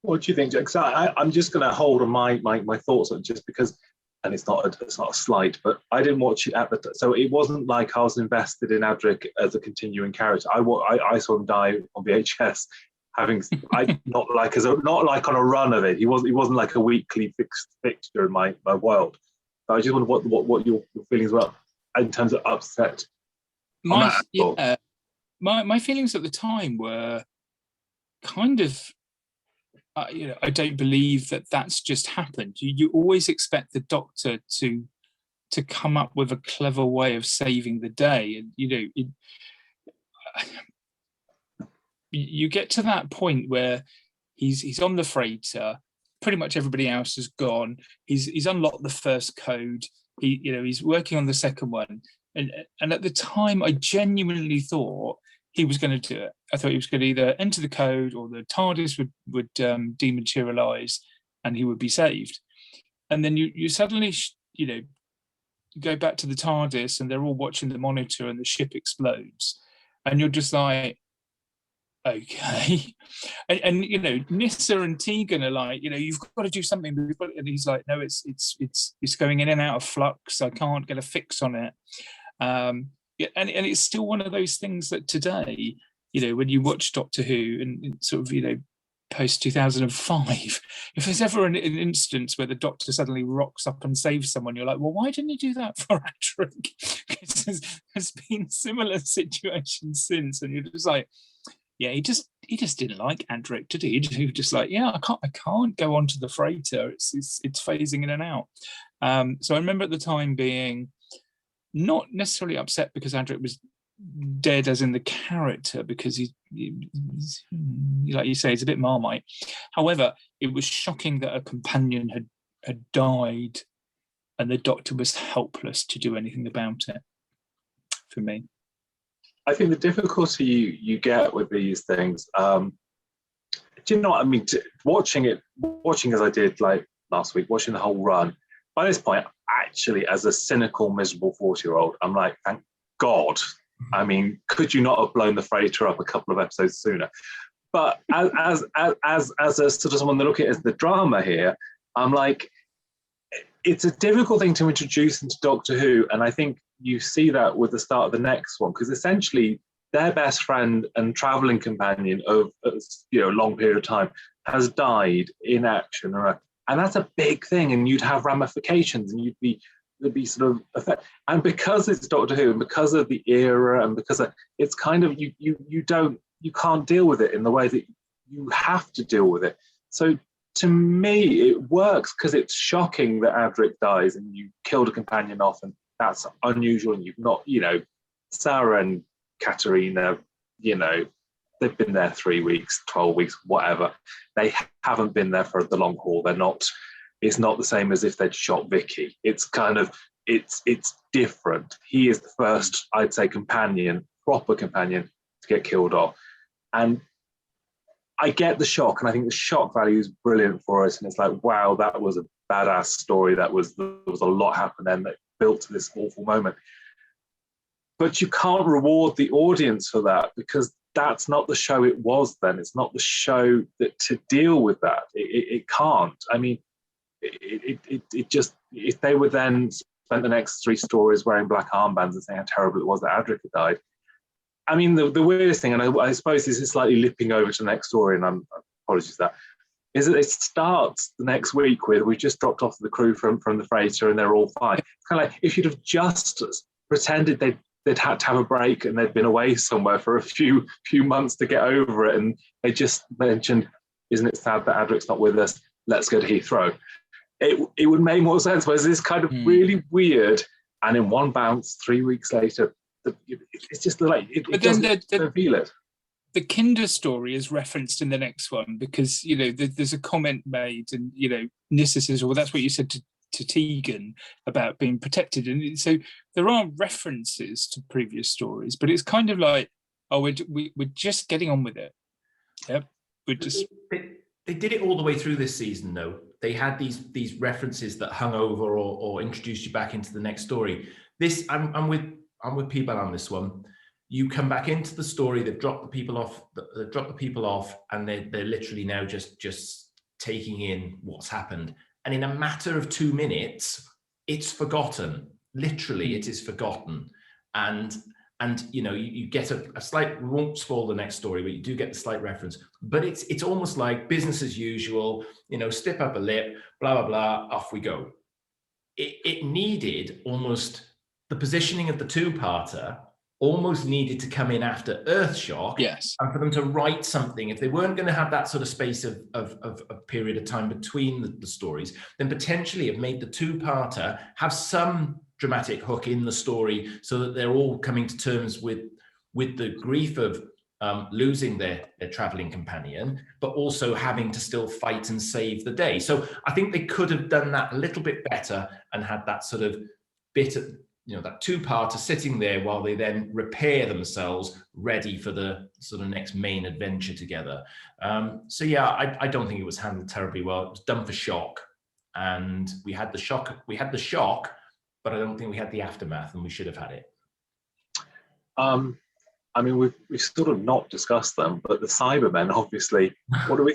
What do you think, Jack? I'm just going to hold on my thoughts on just because, and it's not a slight, but I didn't watch it at the so it wasn't like I was invested in Adric as a continuing character. I saw him die on VHS, not like on a run of it. He wasn't like a weekly fixture in my world. So I just wonder what your feelings were in terms of upset. My feelings at the time were kind of. I don't believe that that's just happened. You always expect the Doctor to come up with a clever way of saving the day, and you get to that point where he's on the freighter. Pretty much everybody else has gone. He's unlocked the first code. He's working on the second one, and at the time, I genuinely thought he was going to do it. I thought he was going to either enter the code or the TARDIS would dematerialize and he would be saved. And then you suddenly, go back to the TARDIS and they're all watching the monitor and the ship explodes, and you're just like, okay. And you know, Nyssa and Tegan are like, you know, you've got to do something. And he's like, no, it's going in and out of flux. I can't get a fix on it. Yeah, and it's still one of those things that today, you know, when you watch Doctor Who and sort of, you know, post 2005, if there's ever an instance where the Doctor suddenly rocks up and saves someone, you're like, well, why didn't you do that for Adric? Because there's been similar situations since, and you're just like, yeah, he just didn't like Adric, did he? He was just like, yeah, I can't go onto the freighter. It's phasing in and out. So I remember at the time being not necessarily upset because Adric was dead as in the character, because he's, like you say, he's a bit Marmite. However, it was shocking that a companion had died and the Doctor was helpless to do anything about it, for me. I think the difficulty you get with these things, do you know what I mean? Watching as I did like last week, watching the whole run, by this point, actually, as a cynical, miserable 40-year-old, I'm like, thank God. I mean, could you not have blown the freighter up a couple of episodes sooner? But as a sort of someone that looking at the drama here, I'm like, it's a difficult thing to introduce into Doctor Who, and I think you see that with the start of the next one, because essentially their best friend and traveling companion of a long period of time has died in action, and that's a big thing, and you'd have ramifications, and there'd be sort of effect. And because it's Doctor Who, and because of the era, and because it's kind of you can't deal with it in the way that you have to deal with it. So to me, it works because it's shocking that Adric dies and you killed a companion off, and that's unusual. And you've not, Sarah and Katerina, they've been there 3 weeks, 12 weeks, whatever. They haven't been there for the long haul. They're not. It's not the same as if they'd shot Vicky. It's kind of it's different. He is the first, I'd say, proper companion to get killed off, and I get the shock, and I think the shock value is brilliant for us. And it's like, wow, that was a badass story. There was a lot happened then that built to this awful moment. But you can't reward the audience for that, because that's not the show it was then. It's not the show that to deal with that. It can't. I mean, it just, if they would then spend the next 3 stories wearing black armbands and saying how terrible it was that Adric had died. I mean, the weirdest thing, and I suppose this is slightly lipping over to the next story, and I'm apologies for that, is that it starts the next week with, we just dropped off the crew from the freighter and they're all fine. It's kind of like if you'd have just pretended they'd had to have a break and they'd been away somewhere for a few months to get over it, and they just mentioned, isn't it sad that Adric's not with us? Let's go to Heathrow. It would make more sense, whereas this kind of really weird, and in one bounce, 3 weeks later, it's just like it doesn't feel it. The Kinder story is referenced in the next one because there's a comment made, and Nyssa says, "Well, that's what you said to Tegan about being protected," and so there are references to previous stories, but it's kind of like, oh, we're just getting on with it. Yep, we're just. They did it all the way through this season, though. They had these references that hung over or introduced you back into the next story. This, I'm with P-Bal on this one. You come back into the story, they've dropped the people off, and they're literally now just taking in what's happened. And in a matter of 2 minutes, it's forgotten. Literally, it is forgotten. And you get a slight, we won't spoil the next story, but you do get the slight reference. But it's almost like business as usual, step up a lip, blah, blah, blah, off we go. It needed almost, the positioning of the 2-parter almost needed to come in after Earthshock. Yes. And for them to write something, if they weren't going to have that sort of space of a period of time between the stories, then potentially have made the 2-parter have some dramatic hook in the story, so that they're all coming to terms with the grief of losing their traveling companion, but also having to still fight and save the day. So I think they could have done that a little bit better and had that sort of bit of, that 2-parter sitting there while they then repair themselves, ready for the sort of next main adventure together. So yeah, I don't think it was handled terribly well. It was done for shock, and we had the shock, but I don't think we had the aftermath, and we should have had it. I mean, we've sort of not discussed them, but the Cybermen, obviously. Where do we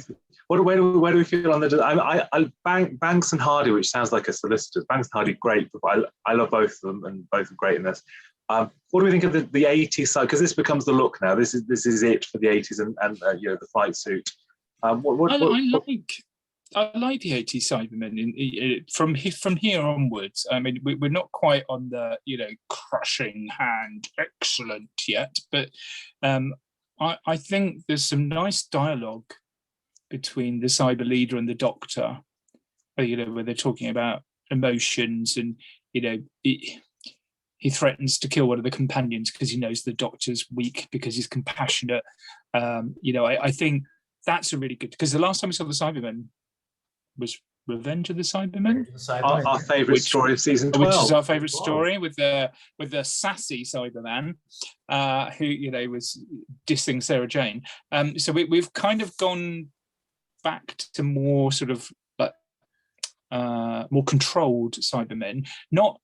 feel on the? Banks and Hardy, which sounds like a solicitor. Banks and Hardy, great. But I love both of them, and both are great in this. What do we think of the 80s side? Because this becomes the look now. This is it for the 80s, and the flight suit. I like the 80s Cybermen from here onwards. I mean, we're not quite on the crushing hand excellent yet, but I think there's some nice dialogue between the cyber leader and the doctor, where they're talking about emotions, and he threatens to kill one of the companions because he knows the doctor's weak because he's compassionate. I think that's a really good, because the last time we saw the Cybermen was Revenge of the Cybermen, our favourite story of season 12, which is our favourite story, with the sassy Cyberman who was dissing Sarah Jane. So we've kind of gone back to more sort of more controlled Cybermen, not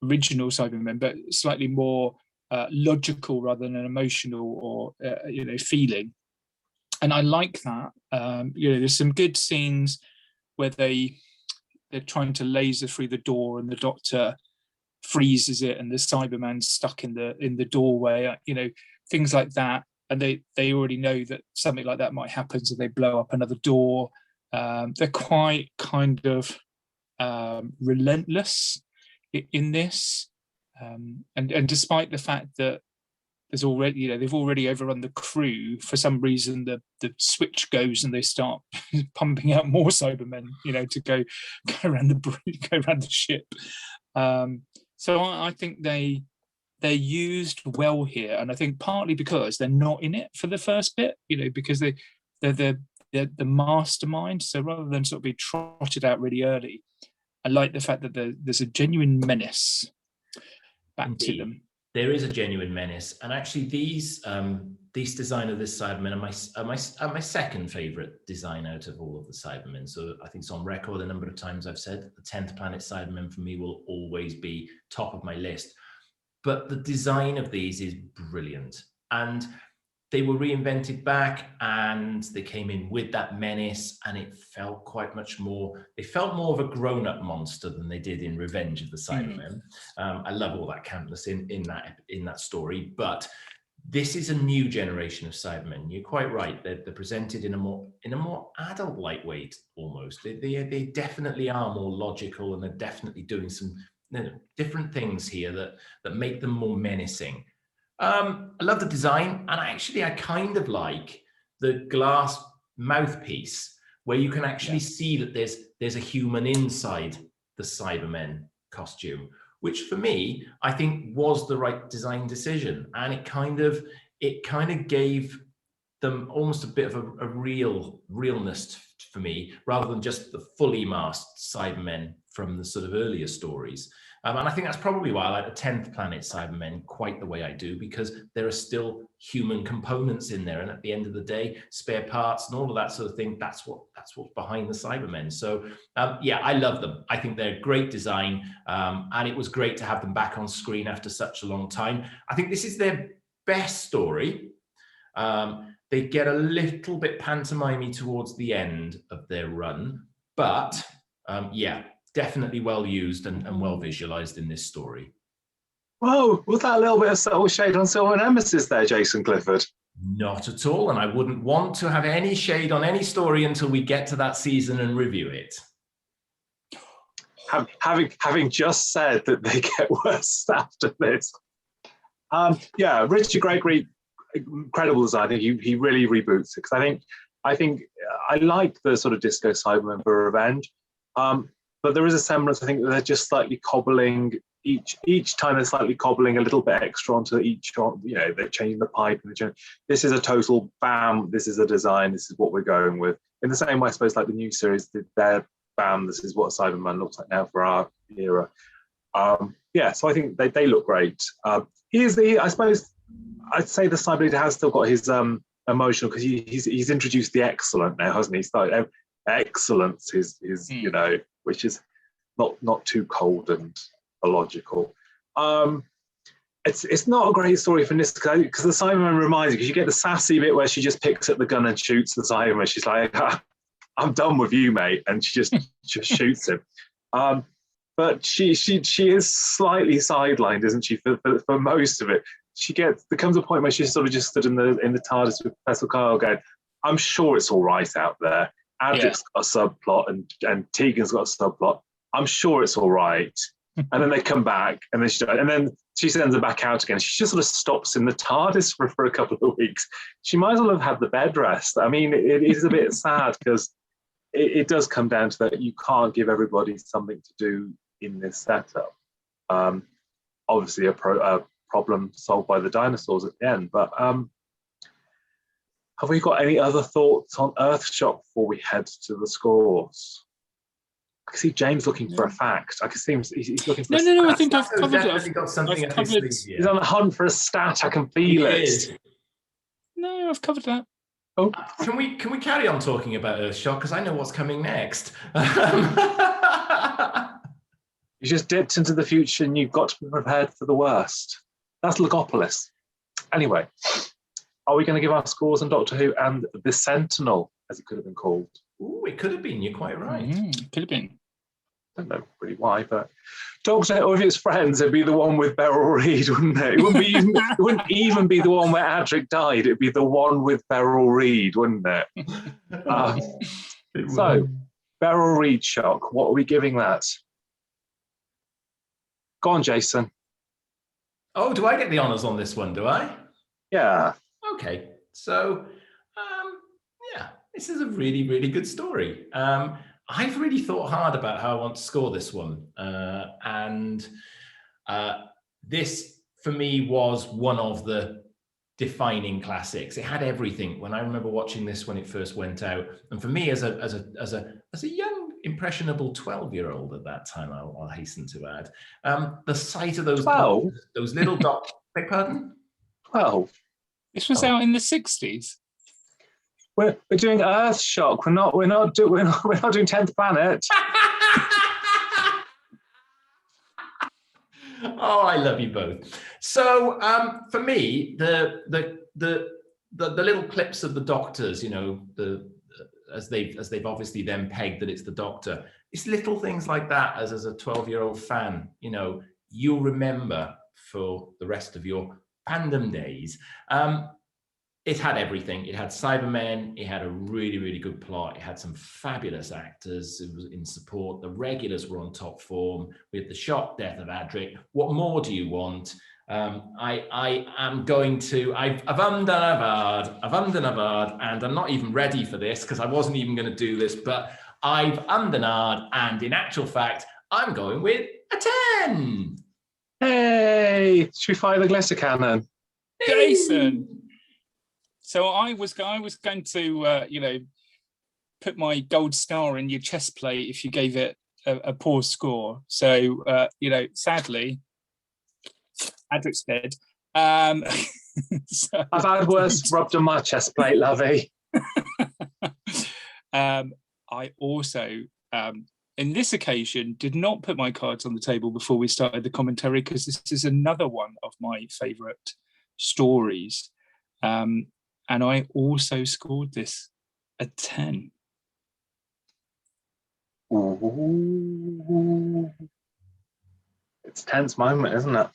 original Cybermen, but slightly more logical rather than emotional or feeling. And I like that. There's some good scenes where they're trying to laser through the door, and the doctor freezes it, and the Cyberman's stuck in the doorway. Things like that. And they already know that something like that might happen, so they blow up another door. They're quite kind of relentless in this, and despite the fact that there's already, they've already overrun the crew, for some reason the switch goes and they start pumping out more Cybermen, to go around the ship. So I think they're used well here, and I think partly because they're not in it for the first bit, because they're the mastermind. So rather than sort of be trotted out really early, I like the fact that there's a genuine menace back to them. There is a genuine menace, and actually these design of this Cybermen are my second favorite design out of all of the Cybermen. So I think it's on record a number of times I've said the 10th Planet Cybermen for me will always be top of my list. But the design of these is brilliant, and they were reinvented back, and they came in with that menace, and it felt they felt more of a grown-up monster than they did in Revenge of the Cybermen. I love all that campness in that story, but this is a new generation of Cybermen. You're quite right. They're presented in a more adult-like way almost. They definitely are more logical, and they're definitely doing some different things here that make them more menacing. I love the design, and I kind of like the glass mouthpiece where you can actually see that there's a human inside the Cybermen costume, which for me I think was the right design decision, and it kind of gave them almost a bit of a realness for me, rather than just the fully masked Cybermen from the sort of earlier stories. And I think that's probably why I like the 10th Planet Cybermen quite the way I do, because there are still human components in there. And at the end of the day, spare parts and all of that sort of thing, that's what's behind the Cybermen. So I love them. I think they're great design. And it was great to have them back on screen after such a long time. I think this is their best story. They get a little bit pantomime-y towards the end of their run, but definitely well used and well visualized in this story. Whoa, was that a little bit of subtle shade on Silver Nemesis there, Jason Clifford? Not at all, and I wouldn't want to have any shade on any story until we get to that season and review it. Having just said that they get worse after this. Richard Gregory, incredible design. I think he really reboots it, because I think I like the sort of disco Cybermen for Revenge. But there is a semblance, I think, that they're just slightly cobbling each time. They're slightly cobbling a little bit extra onto each. They're changing the pipe. This is a total bam. This is a design. This is what we're going with. In the same way, I suppose, like the new series did their bam. This is what Cyberman looks like now for our era. So I think they look great. I suppose I'd say the Cyber Leader has still got his emotional, because he's introduced the excellent now, hasn't he? So excellence is which is not too cold and illogical. It's not a great story for Niska because the Cybermen reminds you, because you get the sassy bit where she just picks up the gun and shoots the Cyberman. She's like, I'm done with you, mate. And she just shoots him. But she is slightly sidelined, isn't she, for most of it. There comes a point where she's sort of just stood in the TARDIS with Professor Kyle going, I'm sure it's all right out there. Adric's got a subplot and Tegan's got a subplot. I'm sure it's all right. And then they come back and then she sends her back out again. She just sort of stops in the TARDIS for a couple of weeks. She might as well have had the bed rest. I mean, it is a bit sad because it does come down to that you can't give everybody something to do in this setup. Obviously, a problem solved by the dinosaurs at the end. But have we got any other thoughts on Earthshock before we head to the scores? I can see James looking for a fact. I can see he's looking for a No, stat. I think I've covered it. Definitely got something I've up his covered- sleeve, He's on the hunt for a stat. I can feel it. No, I've covered that. Oh, Can we carry on talking about Earthshock? Because I know what's coming next. you just dipped into the future and you've got to be prepared for the worst. That's Logopolis. Anyway, are we going to give our scores on Doctor Who and The Sentinel, as it could have been called? Ooh, it could have been. You're quite right. Could have been. I don't know really why, but Doctor Who, or if it's Friends, it'd be the one with Beryl Reid, wouldn't it? It wouldn't even be the one where Adric died. It'd be the one with Beryl Reid, wouldn't it? So, Beryl Reid shock. What are we giving that? Go on, Jason. Oh, do I get the honours on this one? Do I? Yeah. Okay. So, yeah, this is a really, really good story. I've really thought hard about how I want to score this one. And this, for me, was one of the defining classics. It had everything. When I remember watching this when it first went out, and for me, as a young, impressionable 12-year-old at that time, I'll hasten to add, the sight of those little dots. Beg pardon? 12. This was out in the 60s. We're doing Earthshock. We're not doing 10th Planet. Oh, I love you both. So, for me, the little clips of the Doctors, you know, as they've obviously then pegged that it's the Doctor. It's little things like that. As a 12-year-old fan, you know, you'll remember for the rest of your fandom days. It had everything. It had Cybermen. It had a really, really good plot. It had some fabulous actors. It was in support. The regulars were on top form. We had the shock death of Adric. What more do you want? I am going to. I've ummed and ahed, and I'm not even ready for this because I wasn't even going to do this. But I've ummed and ahed, and in actual fact, I'm going with a 10. Hey, should we fire the glitter cannon? Jason. So I was going to, put my gold star in your chest plate if you gave it a poor score. So, sadly, Adric's dead. So, I've had worse rubbed on my chest plate, lovey. I also, in this occasion, did not put my cards on the table before we started the commentary because this is another one of my favourite stories. And I also scored this a 10. Ooh. It's a tense moment, isn't it?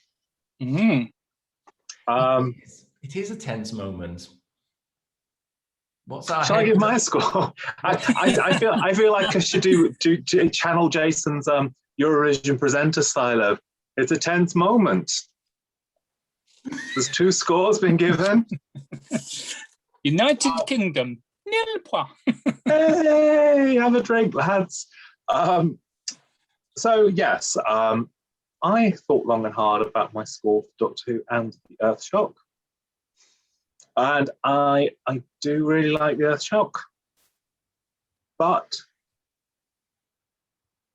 It is a tense moment. Shall I give my score? I feel like I should do channel Jason's Eurovision presenter style of it's a tense moment. There's 2 scores been given. United Kingdom, nil point. Hey, have a drink, lads. So yes, I thought long and hard about my score for Doctor Who and the Earthshock, and I do really like the Earthshock, but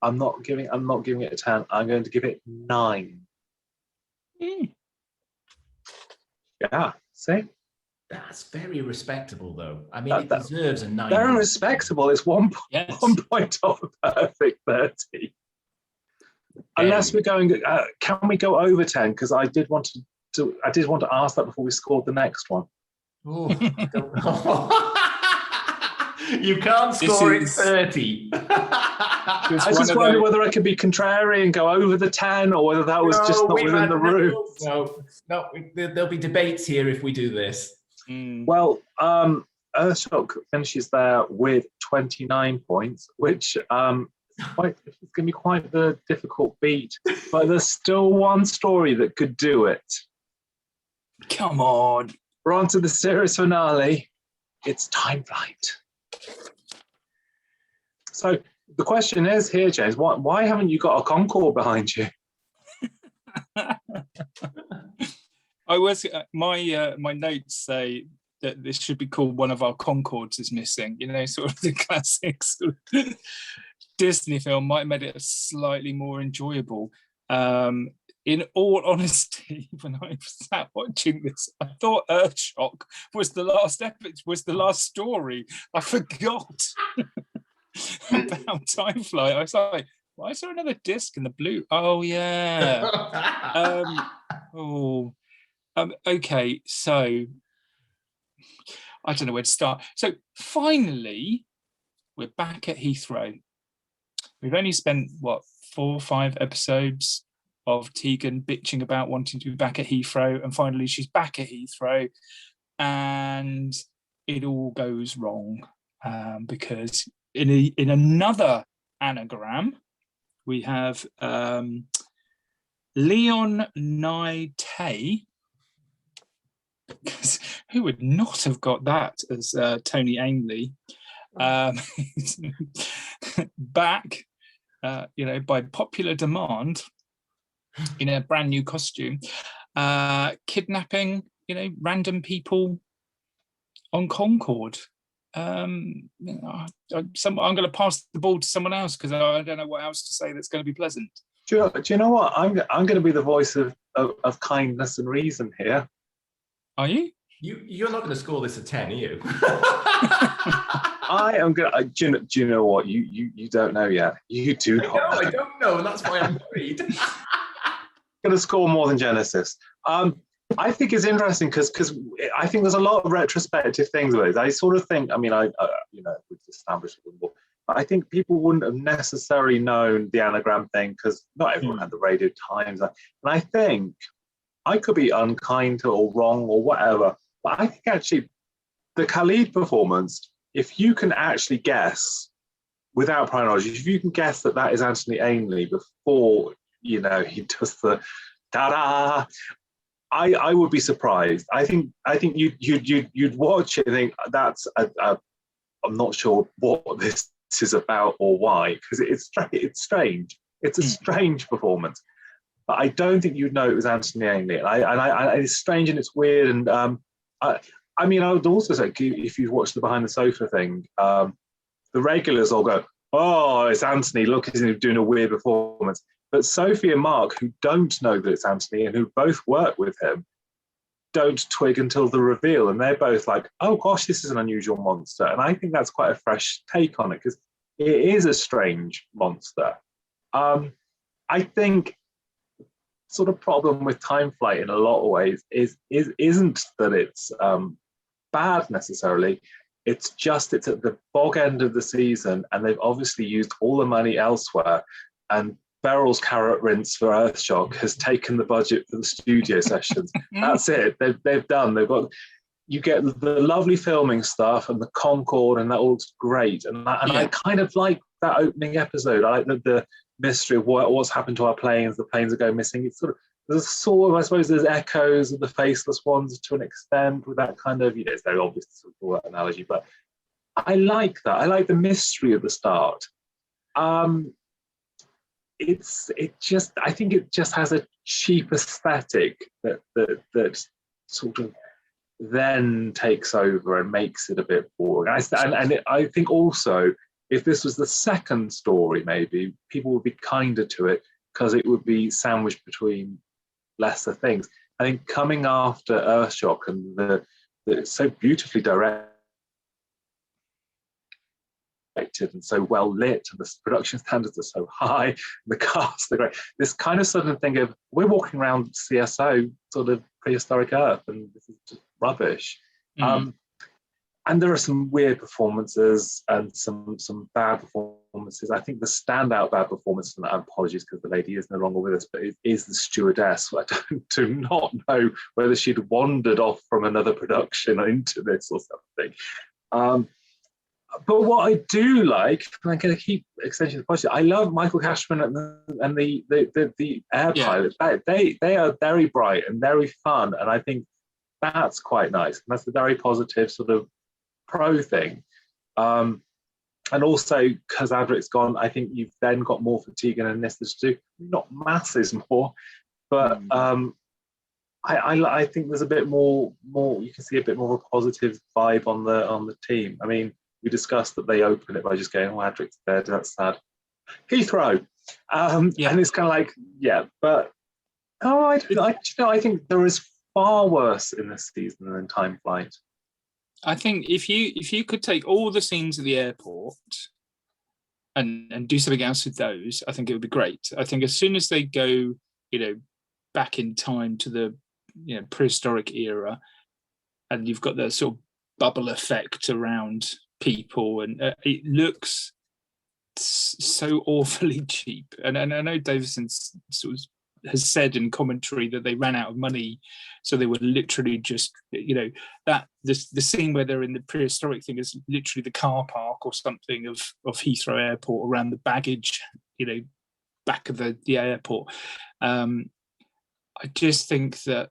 I'm not giving it a 10. I'm going to give it 9. Yeah, see? That's very respectable, though. I mean, it deserves a 9. Very respectable. It's 1 point off a perfect 30. Unless we're going, can we go over 10? Because I did want to ask that before we scored the next one. Oh, I don't know. You can't score it 30. I just wondered whether I could be contrary and go over the 10, or whether that was just not within the rules. No, there'll be debates here if we do this. Well, Earthshock finishes there with 29 points, which it's going to be quite the difficult beat. But there's still one story that could do it. Come on. We're on to the series finale. It's Time Flight. So the question is here, James, why haven't you got a Concorde behind you? I was my notes say that this should be called One of Our Concords is Missing. You know, sort of the classic sort of Disney film might have made it slightly more enjoyable. In all honesty, when I sat watching this, I thought Earthshock was the last episode, was the last story. I forgot about Time Flight. I was like, why is there another disc in the blue? Oh yeah. Okay, so I don't know where to start. So finally, we're back at Heathrow. We've only spent 4 or 5 episodes of Tegan bitching about wanting to be back at Heathrow, and finally she's back at Heathrow, and it all goes wrong because in another anagram we have Leon Naite. Who would not have got that as Tony Ainley? Back, by popular demand in a brand new costume, kidnapping, random people on Concorde. I'm going to pass the ball to someone else because I don't know what else to say that's going to be pleasant. Do you know what? I'm going to be the voice of kindness and reason here. Are you? You're not going to score this a 10, are you? I am going to. Do you know what? You don't know yet. You do not. I don't know, and that's why I'm worried. Going to score more than Genesis. I think it's interesting because I think there's a lot of retrospective things with it. I sort of think. I mean, we've established it before. But I think people wouldn't have necessarily known the anagram thing because not everyone had the Radio Times. And I think I could be unkind or wrong or whatever, but I think actually the Khalid performance, if you can actually guess without prior knowledge, if you can guess that is Anthony Ainley before he does the ta-da, I would be surprised. I think you'd watch it and think that's I'm not sure what this is about or why, because it's strange. It's a strange performance. But I don't think you'd know it was Anthony Ainley. And it's strange and it's weird. And I would also say, if you've watched the Behind the Sofa thing, the regulars all go, oh, it's Anthony, look, he's doing a weird performance. But Sophie and Mark, who don't know that it's Anthony and who both work with him, don't twig until the reveal. And they're both like, oh gosh, this is an unusual monster. And I think that's quite a fresh take on it because it is a strange monster. I think sort of problem with Time Flight in a lot of ways isn't that it's bad necessarily. It's just it's at the bog end of the season and they've obviously used all the money elsewhere, and Beryl's carrot rinse for Earthshock has taken the budget for the studio sessions. That's it. They've done. They've got. You get the lovely filming stuff and the Concorde, and that all looks great. And I kind of like that opening episode. I like the mystery of what's happened to our planes. The planes are going missing. It's there's I suppose there's echoes of the Faceless Ones to an extent with that kind of, it's very obvious to draw that analogy, but I like that. I like the mystery of the start. I think it just has a cheap aesthetic that sort of then takes over and makes it a bit boring. I think also, if this was the second story, maybe people would be kinder to it because it would be sandwiched between lesser things. I think coming after Earthshock and the so beautifully direct. directed and so well lit, and the production standards are so high, and the cast are great. This kind of sort of thing of, we're walking around CSO, sort of prehistoric Earth, and this is just rubbish. And there are some weird performances and some bad performances. I think the standout bad performance, and apologies because the lady is no longer with us, but it is the stewardess. I do not know whether she'd wandered off from another production into this or something. But what I do like, and I'm going to keep extending the question, I love Michael Cashman and the air pilot. They are very bright and very fun, and I think that's quite nice. And that's a very positive sort of pro thing. And also, because Adric's gone, I think you've then got more for Tegan and Nista to do. Not masses more, but I think there's a bit more. You can see a bit more of a positive vibe on the team. I mean, we discussed that they open it by just going, "Oh, Adric's dead. That's sad." Heathrow, and it's kind of like, but I think there is far worse in this season than Time Flight. I think if you could take all the scenes at the airport and do something else with those, I think it would be great. I think as soon as they go, back in time to the prehistoric era, and you've got the sort of bubble effect around people, and it looks so awfully cheap. And I know Davison sort of has said in commentary that they ran out of money, so they were literally just that the scene where they're in the prehistoric thing is literally the car park or something of Heathrow Airport around the baggage back of the airport. I just think that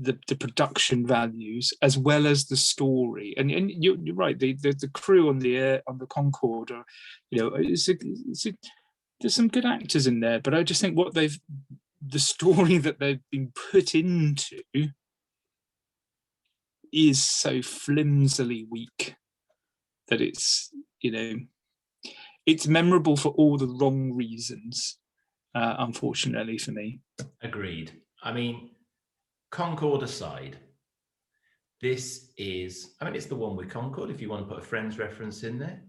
the production values as well as the story, and you're right, the crew on the Concorde are, there's some good actors in there, but I just think the story that they've been put into is so flimsily weak that it's memorable for all the wrong reasons, unfortunately for me. Agreed. I mean, Concorde aside, this is, it's the one with Concorde, if you want to put a Friends reference in there.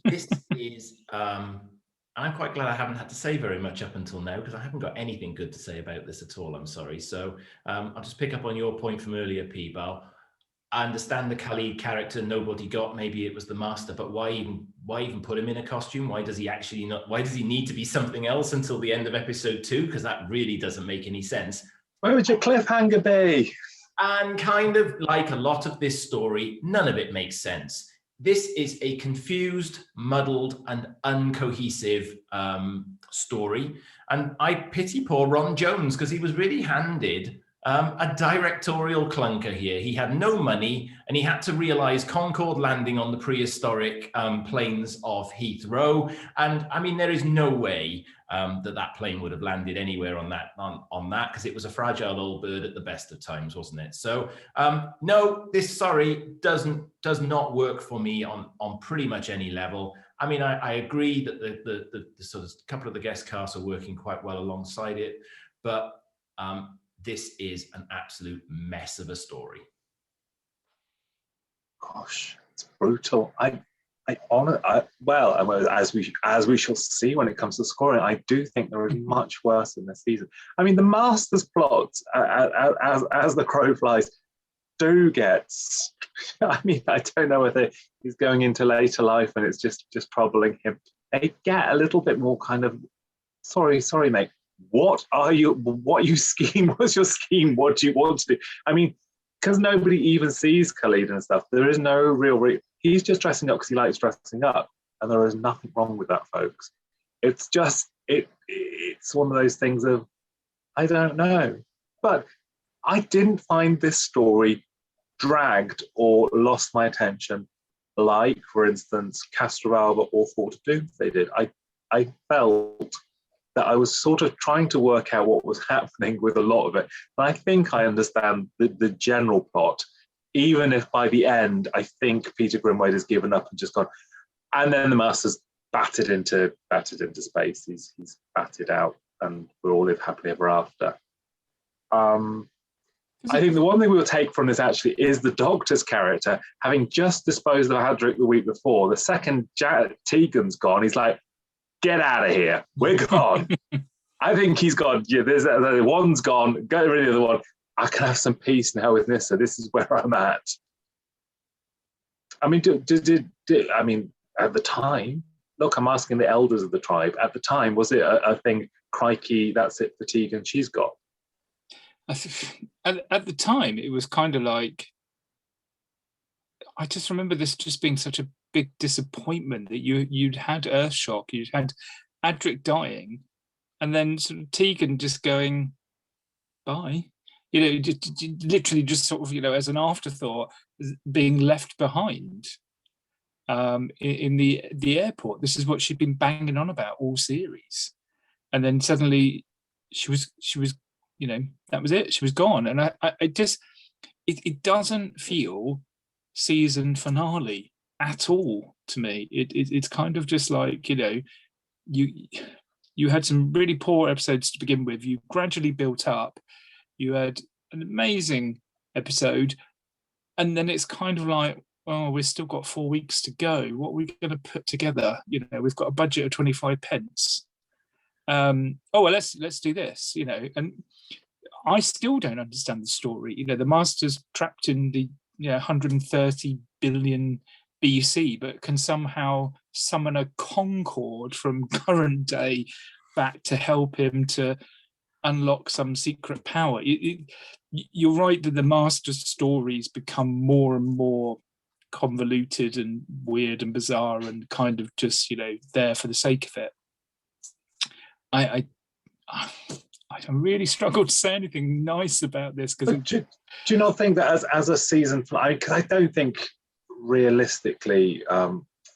This is, I'm quite glad I haven't had to say very much up until now, because I haven't got anything good to say about this at all, I'm sorry. So I'll just pick up on your point from earlier, P-Bal. I understand the Khalid character nobody got, maybe it was the master, but why even put him in a costume? Why does he need to be something else until the end of episode 2? Because that really doesn't make any sense. Where would your cliffhanger be? And kind of like a lot of this story, none of it makes sense. This is a confused, muddled, and uncohesive story. And I pity poor Ron Jones, because he was really handed a directorial clunker here. He had no money, and he had to realize Concorde landing on the prehistoric plains of Heathrow. And I mean, there is no way that plane would have landed anywhere on that, because it was a fragile old bird at the best of times, wasn't it? So no, this does not work for me on pretty much any level. I mean, I agree that the sort of couple of the guest casts are working quite well alongside it, but this is an absolute mess of a story. Gosh, it's brutal. As we shall see when it comes to scoring, I do think there is much worse in this season. I mean, the Master's plots, as the crow flies, do get. I mean, I don't know whether he's going into later life and it's just troubling him. They get a little bit more kind of, sorry, mate. What you scheme? What's your scheme? What do you want to do? I mean, because nobody even sees Khalid and stuff. There is no real. He's just dressing up because he likes dressing up, and there is nothing wrong with that, folks. It's just it's one of those things of I don't know, but I didn't find this story dragged or lost my attention, like, for instance, Castrovalva or Fort of Doomsday did. I felt that I was sort of trying to work out what was happening with a lot of it. And I think I understand the general plot, even if by the end, I think Peter Grimwade has given up and just gone. And then the Master's battered into space. He's batted out, and we all live happily ever after. I think the one thing we'll take from this actually is the Doctor's character, having just disposed of Hadrick the week before. The second Tegan's gone, he's like, get out of here. We're gone. I think he's gone. Yeah, the one's gone. Get rid of the one. I can have some peace now with Nyssa. This is where I'm at. I mean, I mean, at the time, look, I'm asking the elders of the tribe. At the time, was it a thing? Crikey, that's it for Tegan. She's got. At the time, it was kind of like, I just remember this just being such a big disappointment that you'd had Earthshock, you'd had Adric dying, and then sort of Tegan just going, bye. You know, literally just sort of, you know, as an afterthought, being left behind in the airport. This is what she'd been banging on about all series. And then suddenly she was, you know, that was it. She was gone. And I just, it doesn't feel season finale at all to me. It's kind of just like, you know, you had some really poor episodes to begin with. You gradually built up. You had an amazing episode, and then it's kind of like, oh, we've still got 4 weeks to go. What are we going to put together? You know, we've got a budget of 25 pence. Oh well, let's do this. You know, and I still don't understand the story. You know, the Master's trapped in the 130 billion BC, but can somehow summon a Concorde from current day back to help him to unlock some secret power. You're right that the Master's stories become more and more convoluted and weird and bizarre and kind of just, you know, there for the sake of it. I really struggle to say anything nice about this because do you not think that as a season, because I don't think realistically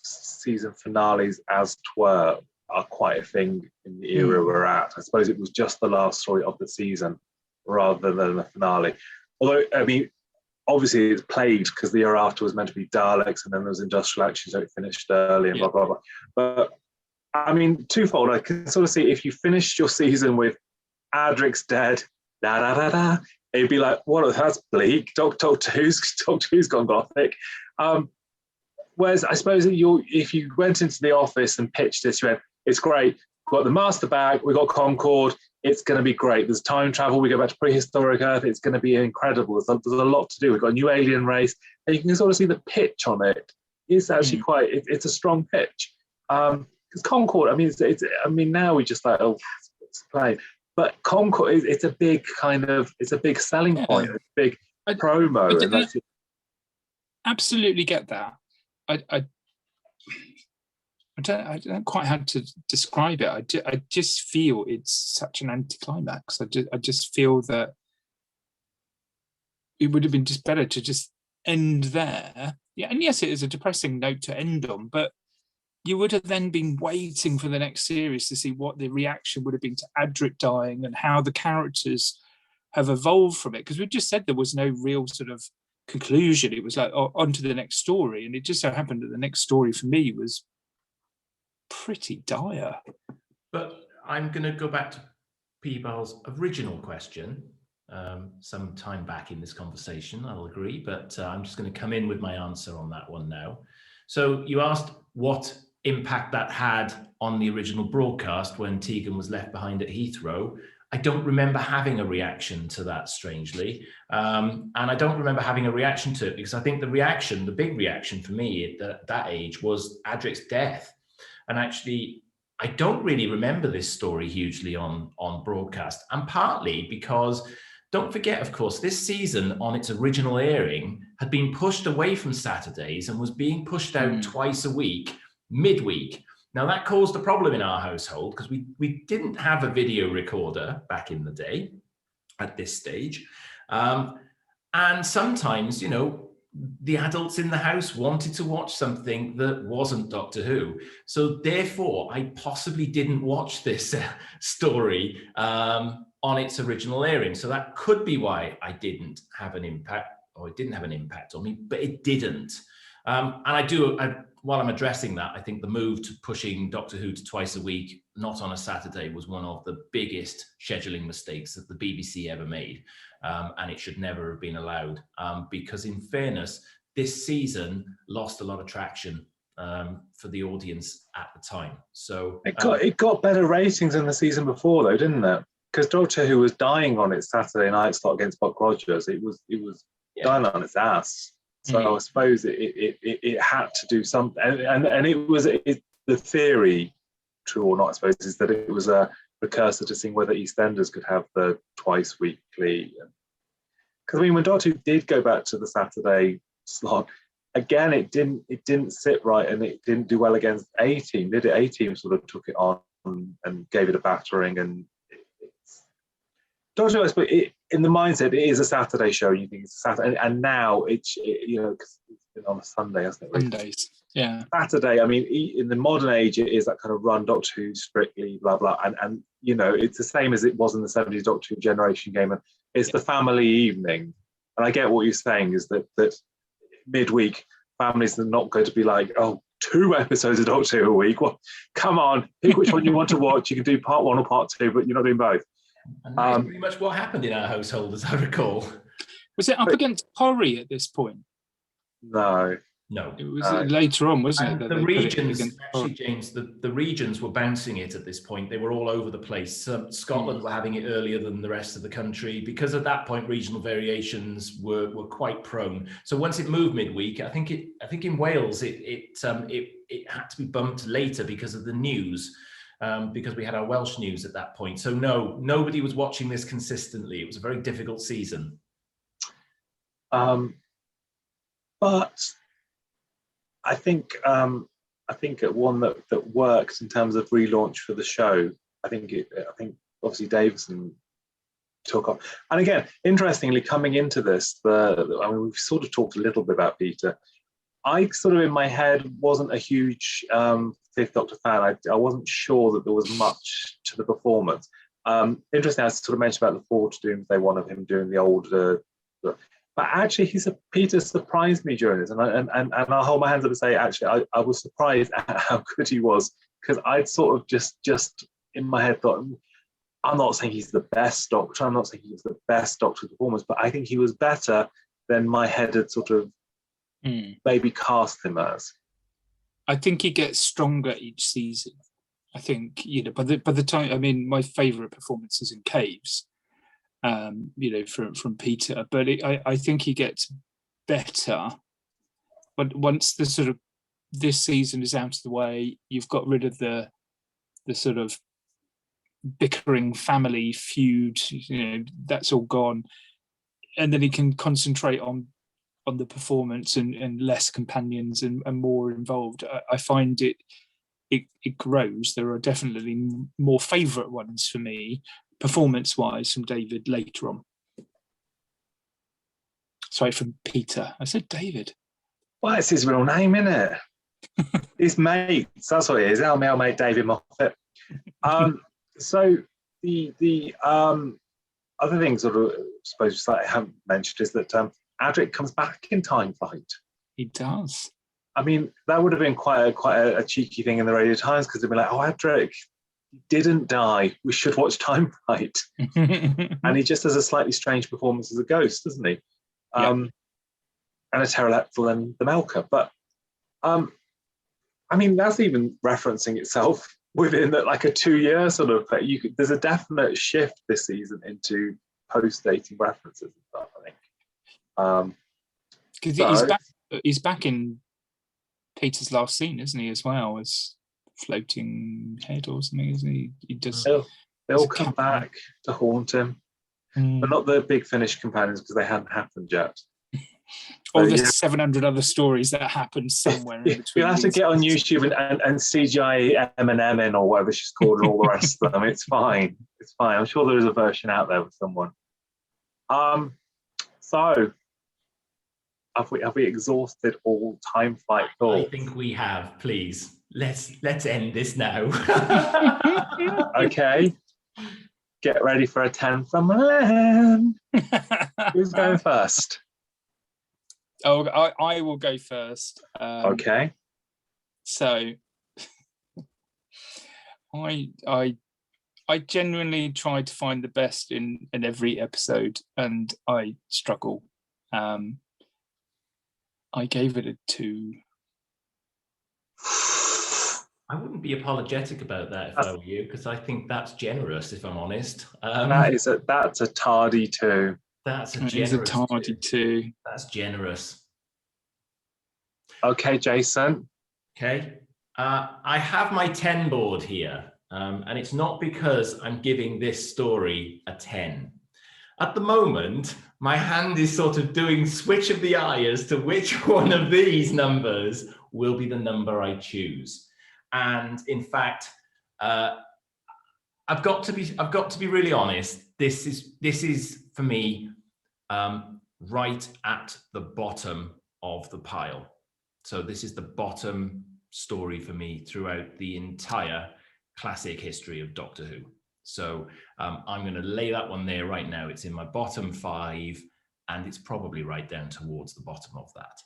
season finales as twere are quite a thing in the era we're at. I suppose it was just the last story of the season rather than the finale. Although, I mean, obviously it's plagued because the year after was meant to be Daleks and then there was industrial action, so it finished early and blah, blah, blah. But, I mean, twofold. I can sort of see if you finished your season with Adric's dead, da-da-da-da, it'd be like, what? That's bleak. Doctor Who's gone gothic. Whereas I suppose if you went into the office and pitched this, you went, it's great. We've got the Master back. We've got Concorde. It's going to be great. There's time travel. We go back to prehistoric Earth. It's going to be incredible. There's a lot to do. We've got a new alien race. And you can sort of see the pitch on it. It's actually it's a strong pitch. Because Concorde, I mean, I mean, now we just like, oh, it's plain. But Concorde, it's a big selling point. It's a big promo. Absolutely get that. I don't quite how to describe it. I just feel it's such an anticlimax. I just feel that it would have been just better to just end there. Yeah, and yes, it is a depressing note to end on, but you would have then been waiting for the next series to see what the reaction would have been to Adric dying and how the characters have evolved from it. Because we just said there was no real sort of conclusion. It was like, on to the next story. And it just so happened that the next story for me was pretty dire. But I'm going to go back to P-Bal's original question some time back in this conversation, I'll agree, but I'm just going to come in with my answer on that one now. So you asked what impact that had on the original broadcast when Tegan was left behind at Heathrow. I don't remember having a reaction to that, strangely. And I don't remember having a reaction to it because I think the big reaction for me at that age was Adric's death. And actually, I don't really remember this story hugely on broadcast. And partly because, don't forget, of course, this season on its original airing had been pushed away from Saturdays and was being pushed out twice a week, midweek. Now that caused a problem in our household because we didn't have a video recorder back in the day at this stage. And sometimes, you know, the adults in the house wanted to watch something that wasn't Doctor Who. So therefore, I possibly didn't watch this story on its original airing. So that could be why I didn't have an impact, or it didn't have an impact on me, but it didn't. And while I'm addressing that, I think the move to pushing Doctor Who to twice a week not on a Saturday was one of the biggest scheduling mistakes that the BBC ever made. And it should never have been allowed, because in fairness, this season lost a lot of traction for the audience at the time. So it got better ratings than the season before, though, didn't it? Because Doctor Who was dying on its Saturday night slot against Buck Rogers. It was dying on its ass. So I suppose it had to do something, and it was the theory, true or not, I suppose, is that it was a precursor to seeing whether EastEnders could have the twice weekly. Because I mean, when Doctor Who did go back to the Saturday slot, again, it didn't sit right, and it didn't do well against A-Team, did it? A-Team sort of took it on and gave it a battering, and Doctor Who, I suppose, in the mindset, it is a Saturday show. You think it's a Saturday, and now it's because it's been on a Sunday, hasn't it? Sundays, yeah. Saturday. I mean, in the modern age, it is that kind of run Doctor Who strictly, blah blah, and it's the same as it was in the 70s Doctor Who Generation game, and it's the family evening. And I get what you're saying is that midweek families are not going to be like, oh, 2 episodes of Doctor Who a week. Well, come on, pick which one you want to watch. You can do part 1 or part 2, but you're not doing both. And that's pretty much what happened in our household, as I recall. Was it up against Corrie at this point? No. It was later on, wasn't it? The regions, actually, James, the regions were bouncing it at this point. They were all over the place. Scotland were having it earlier than the rest of the country. Because at that point, regional variations were quite prone. So once it moved midweek, I think in Wales it had to be bumped later because of the news. Because we had our Welsh news at that point. So no, nobody was watching this consistently. It was a very difficult season. But I think one that worked in terms of relaunch for the show. I think obviously Davison took off. And again, interestingly, coming into this, we've sort of talked a little bit about Peter. I sort of in my head wasn't a huge Fifth Doctor fan. I wasn't sure that there was much to the performance. Interesting, I sort of mentioned about the Forge Doomsday one of him doing the old, but actually Peter surprised me during this, and I'll hold my hands up and say actually I was surprised at how good he was, because I'd sort of just in my head thought, I'm not saying he's the best Doctor, I'm not saying he was the best Doctor performance, but I think he was better than my head had sort of maybe cast him as. I think he gets stronger each season. I think, by the time, I mean, my favourite performance is in Caves, from Peter, but I think he gets better. But once the sort of this season is out of the way, you've got rid of the sort of bickering family feud, that's all gone, and then he can concentrate on the performance and less companions and more involved. I find it grows. There are definitely more favourite ones for me, performance-wise, from David later on. Sorry, from Peter. I said David. Well, it's his real name, isn't it? His mates, that's what it is. Our mate David Moffat. So the other thing sort of, I suppose, I haven't mentioned is that Adric comes back in Time Flight. He does. I mean, that would have been quite a cheeky thing in the Radio Times, because they'd be like, oh, Adric didn't die. We should watch Time Flight. And he just has a slightly strange performance as a ghost, doesn't he? And a pterodactyl and the Melka. But, I mean, that's even referencing itself within that, like a 2-year sort of, there's a definite shift this season into post-dating references and stuff, I think. Because he's back in Peter's last scene, isn't he, as well, as floating head or something, isn't he? He does. They'll come back to haunt him, but not the Big Finish companions, because they hadn't happened yet. Or the 700 other stories that happened somewhere in between. You'll have to get on YouTube and CGI Eminem in, or whatever she's called, and all the rest of them. It's fine. It's fine. I'm sure there is a version out there with someone. So, have we exhausted all Time Flight thoughts? I think we have. Please, let's end this now. Okay. Get ready for a 10 from 11. Who's going first? Oh, I will go first. Okay. So, I genuinely try to find the best in every episode, and I struggle. I gave it a 2. I wouldn't be apologetic about that if I were you, because I think that's generous, if I'm honest. That's a tardy 2. That's a It generous is a tardy 2. That's generous. Okay, Jason. Okay. I have my 10 board here, and it's not because I'm giving this story a 10. At the moment, my hand is sort of doing switch of the eye as to which one of these numbers will be the number I choose. And in fact, I've got to be really honest. This is for me right at the bottom of the pile. So this is the bottom story for me throughout the entire classic history of Doctor Who. So I'm going to lay that one there right now. It's in my bottom 5, and it's probably right down towards the bottom of that.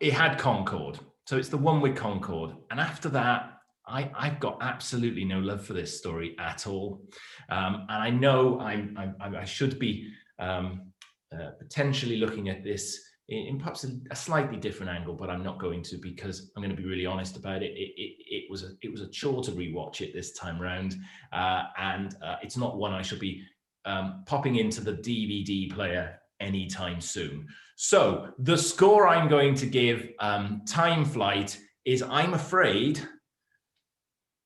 It had Concorde. So it's the one with Concorde. And after that, I've got absolutely no love for this story at all. And I know I should be potentially looking at this in perhaps a slightly different angle, but I'm not going to, because I'm going to be really honest about it. It was a chore to rewatch it this time round. And it's not one I should be popping into the DVD player anytime soon. So the score I'm going to give Time Flight is, I'm afraid,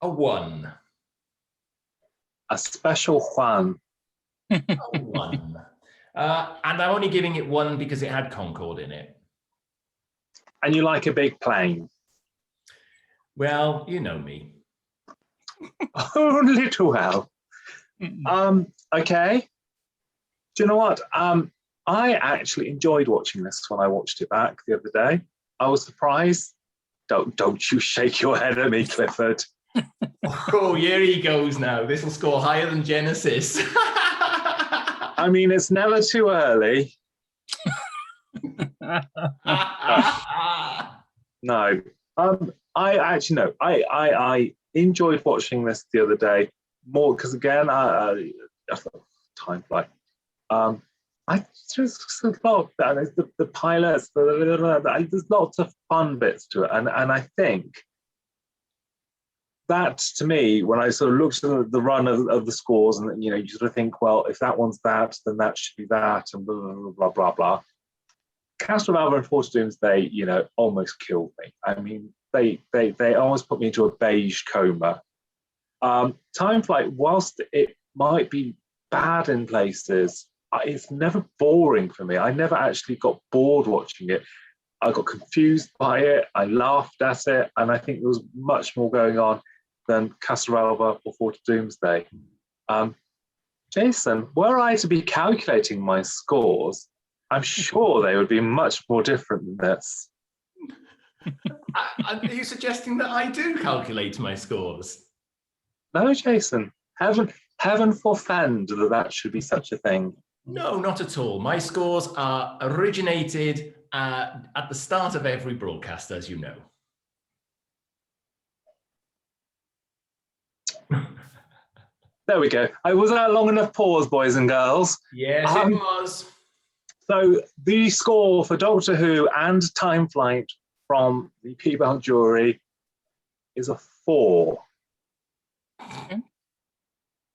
a 1. A special 1. A 1. And I'm only giving it 1 because it had Concorde in it. And you like a big plane? Well, you know me. Only too well. Okay. Do you know what? I actually enjoyed watching this when I watched it back the other day. I was surprised. Don't you shake your head at me, Clifford. Oh, here he goes now. This will score higher than Genesis. I mean, it's never too early. No. I actually know. I enjoyed watching this the other day more because, again, Time Flight. I just love that. There's the pilots. There's lots of fun bits to it, and I think that, to me, when I sort of looked at the run of the scores, and you sort of think, well, if that one's that, then that should be that, and blah blah blah blah blah. Castle of Alva and Force of Doomsday, almost killed me. I mean, they almost put me into a beige coma. Time Flight, whilst it might be bad in places, it's never boring for me. I never actually got bored watching it. I got confused by it. I laughed at it, and I think there was much more going on than Castle of Alva or Fort of Doomsday. Jason, were I to be calculating my scores, I'm sure they would be much more different than this. Are you suggesting that I do calculate my scores? No, Jason. Heaven forfend that should be such a thing. No, not at all. My scores are originated at the start of every broadcast, as you know. There we go. Was that long enough pause, boys and girls? Yes, it was. So the score for Doctor Who and Time Flight from the P-Bal jury is a 4.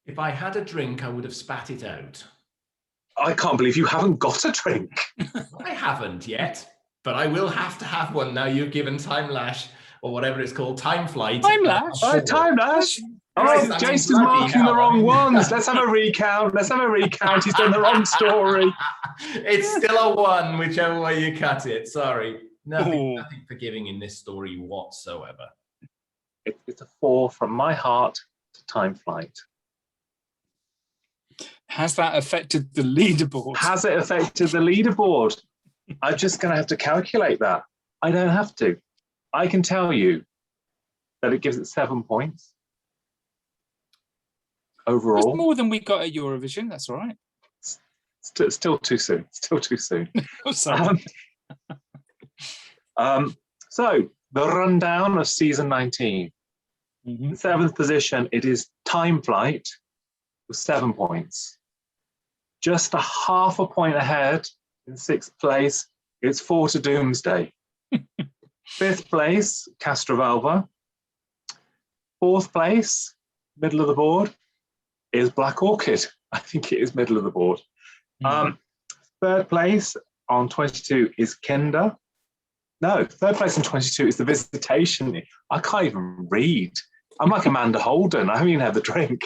If I had a drink, I would have spat it out. I can't believe you haven't got a drink. I haven't yet, but I will have to have one now you've given Time Lash, or whatever it's called, Time Flight. Time Lash? Time Lash. Oh, Jason's marking the wrong ones. Let's have a recount. He's done the wrong story. It's still a 1, whichever way you cut it. Sorry. Nothing forgiving in this story whatsoever. It's a 4 from my heart to Time Flight. Has that affected the leaderboard? Has it affected the leaderboard? I'm just going to have to calculate that. I don't have to. I can tell you that it gives it 7 points. Overall. That's more than we got at Eurovision. That's all right. Still too soon. Oh, sorry. So, the rundown of season 19. Mhm. In 7th position, it is Time Flight with 7 points. Just a half a point ahead in 6th place, it's Four to Doomsday. 5th place, Castrovalva. 4th place, middle of the board, is Black Orchid. I think it is middle of the board. 3rd place on 22 is Kinder. No, 3rd place on 22 is The Visitation. I can't even read. I'm like Amanda Holden. I haven't even had the drink.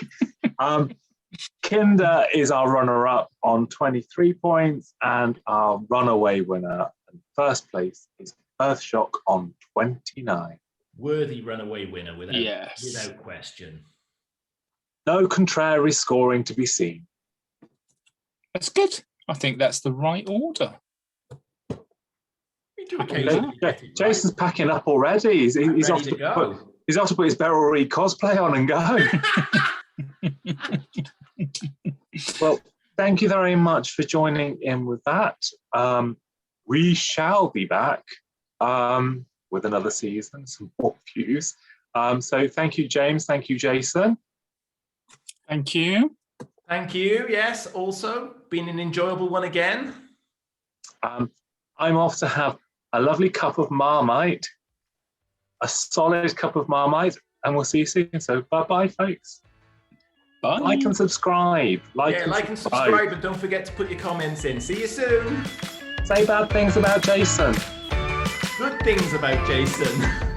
Kinder is our runner-up on 23 points, and our runaway winner in 1st place is Earthshock on 29. Worthy runaway winner without Yes. question. No contrary scoring to be seen. That's good. I think that's the right order. We do occasionally get it right. Jason's packing up already. He's Ready off to to go. he's off to put his Beryl Reid cosplay on and go. Well, thank you very much for joining in with that. We shall be back with another season, some more views. So thank you, James. Thank you, Jason. Thank you. Thank you. Yes, also been an enjoyable one again. I'm off to have a lovely cup of Marmite, a solid cup of Marmite, and we'll see you soon. So bye-bye, folks. Bye. Like and subscribe. Like and subscribe, and don't forget to put your comments in. See you soon. Say bad things about Jason. Good things about Jason.